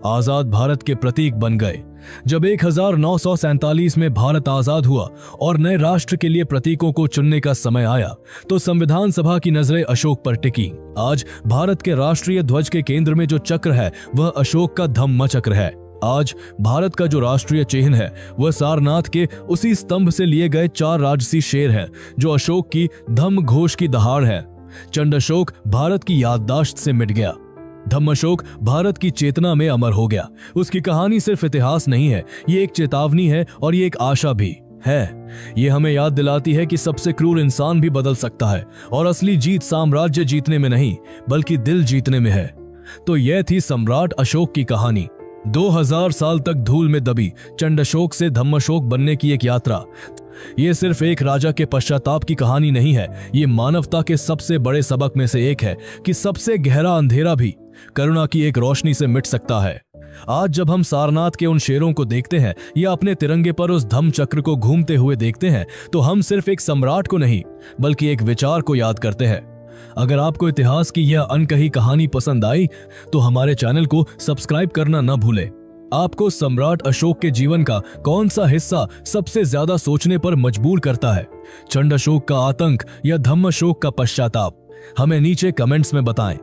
आजाद भारत के प्रतीक बन गए। जब 1947 में भारत आजाद हुआ और नए राष्ट्र के लिए प्रतीकों को चुनने का समय आया, तो संविधान सभा की नजरें अशोक पर टिकी। आज भारत के राष्ट्रीय ध्वज के केंद्र में जो चक्र है वह अशोक का धम्म चक्र है। आज भारत का जो राष्ट्रीय चिन्ह है वह सारनाथ के उसी स्तंभ से लिए गए 4 राजसी शेर हैं, जो अशोक की धम्म घोष की दहाड़ है। चंड अशोक भारत की याददाश्त से मिट गया, धम्म अशोक भारत की चेतना में अमर हो गया। उसकी कहानी सिर्फ इतिहास नहीं है, ये एक चेतावनी है और ये एक आशा भी है। ये हमें याद दिलाती है कि सबसे क्रूर इंसान भी बदल सकता है और असली जीत साम्राज्य जीतने में नहीं बल्कि दिल जीतने में है। तो यह थी सम्राट अशोक की कहानी। 2000 साल तक धूल में दबी चंड अशोक से धम्म अशोक बनने की एक यात्रा। ये सिर्फ एक राजा के पश्चाताप की कहानी नहीं है, ये मानवता के सबसे बड़े सबक में से एक है कि सबसे गहरा अंधेरा भी करुणा की एक रोशनी से मिट सकता है। आज जब हम सारनाथ के उन शेरों को देखते हैं या अपने तिरंगे पर उस धम्म चक्र को घूमते हुए देखते हैं, तो हम सिर्फ एक सम्राट को नहीं बल्कि एक विचार को याद करते हैं। अगर आपको इतिहास की यह अनकही कहानी पसंद आई तो हमारे चैनल को सब्सक्राइब करना न भूलें। आपको सम्राट अशोक के जीवन का कौन सा हिस्सा सबसे ज्यादा सोचने पर मजबूर करता है? चंड अशोक का आतंक या धम्म अशोक का पश्चाताप? हमें नीचे कमेंट्स में बताएं।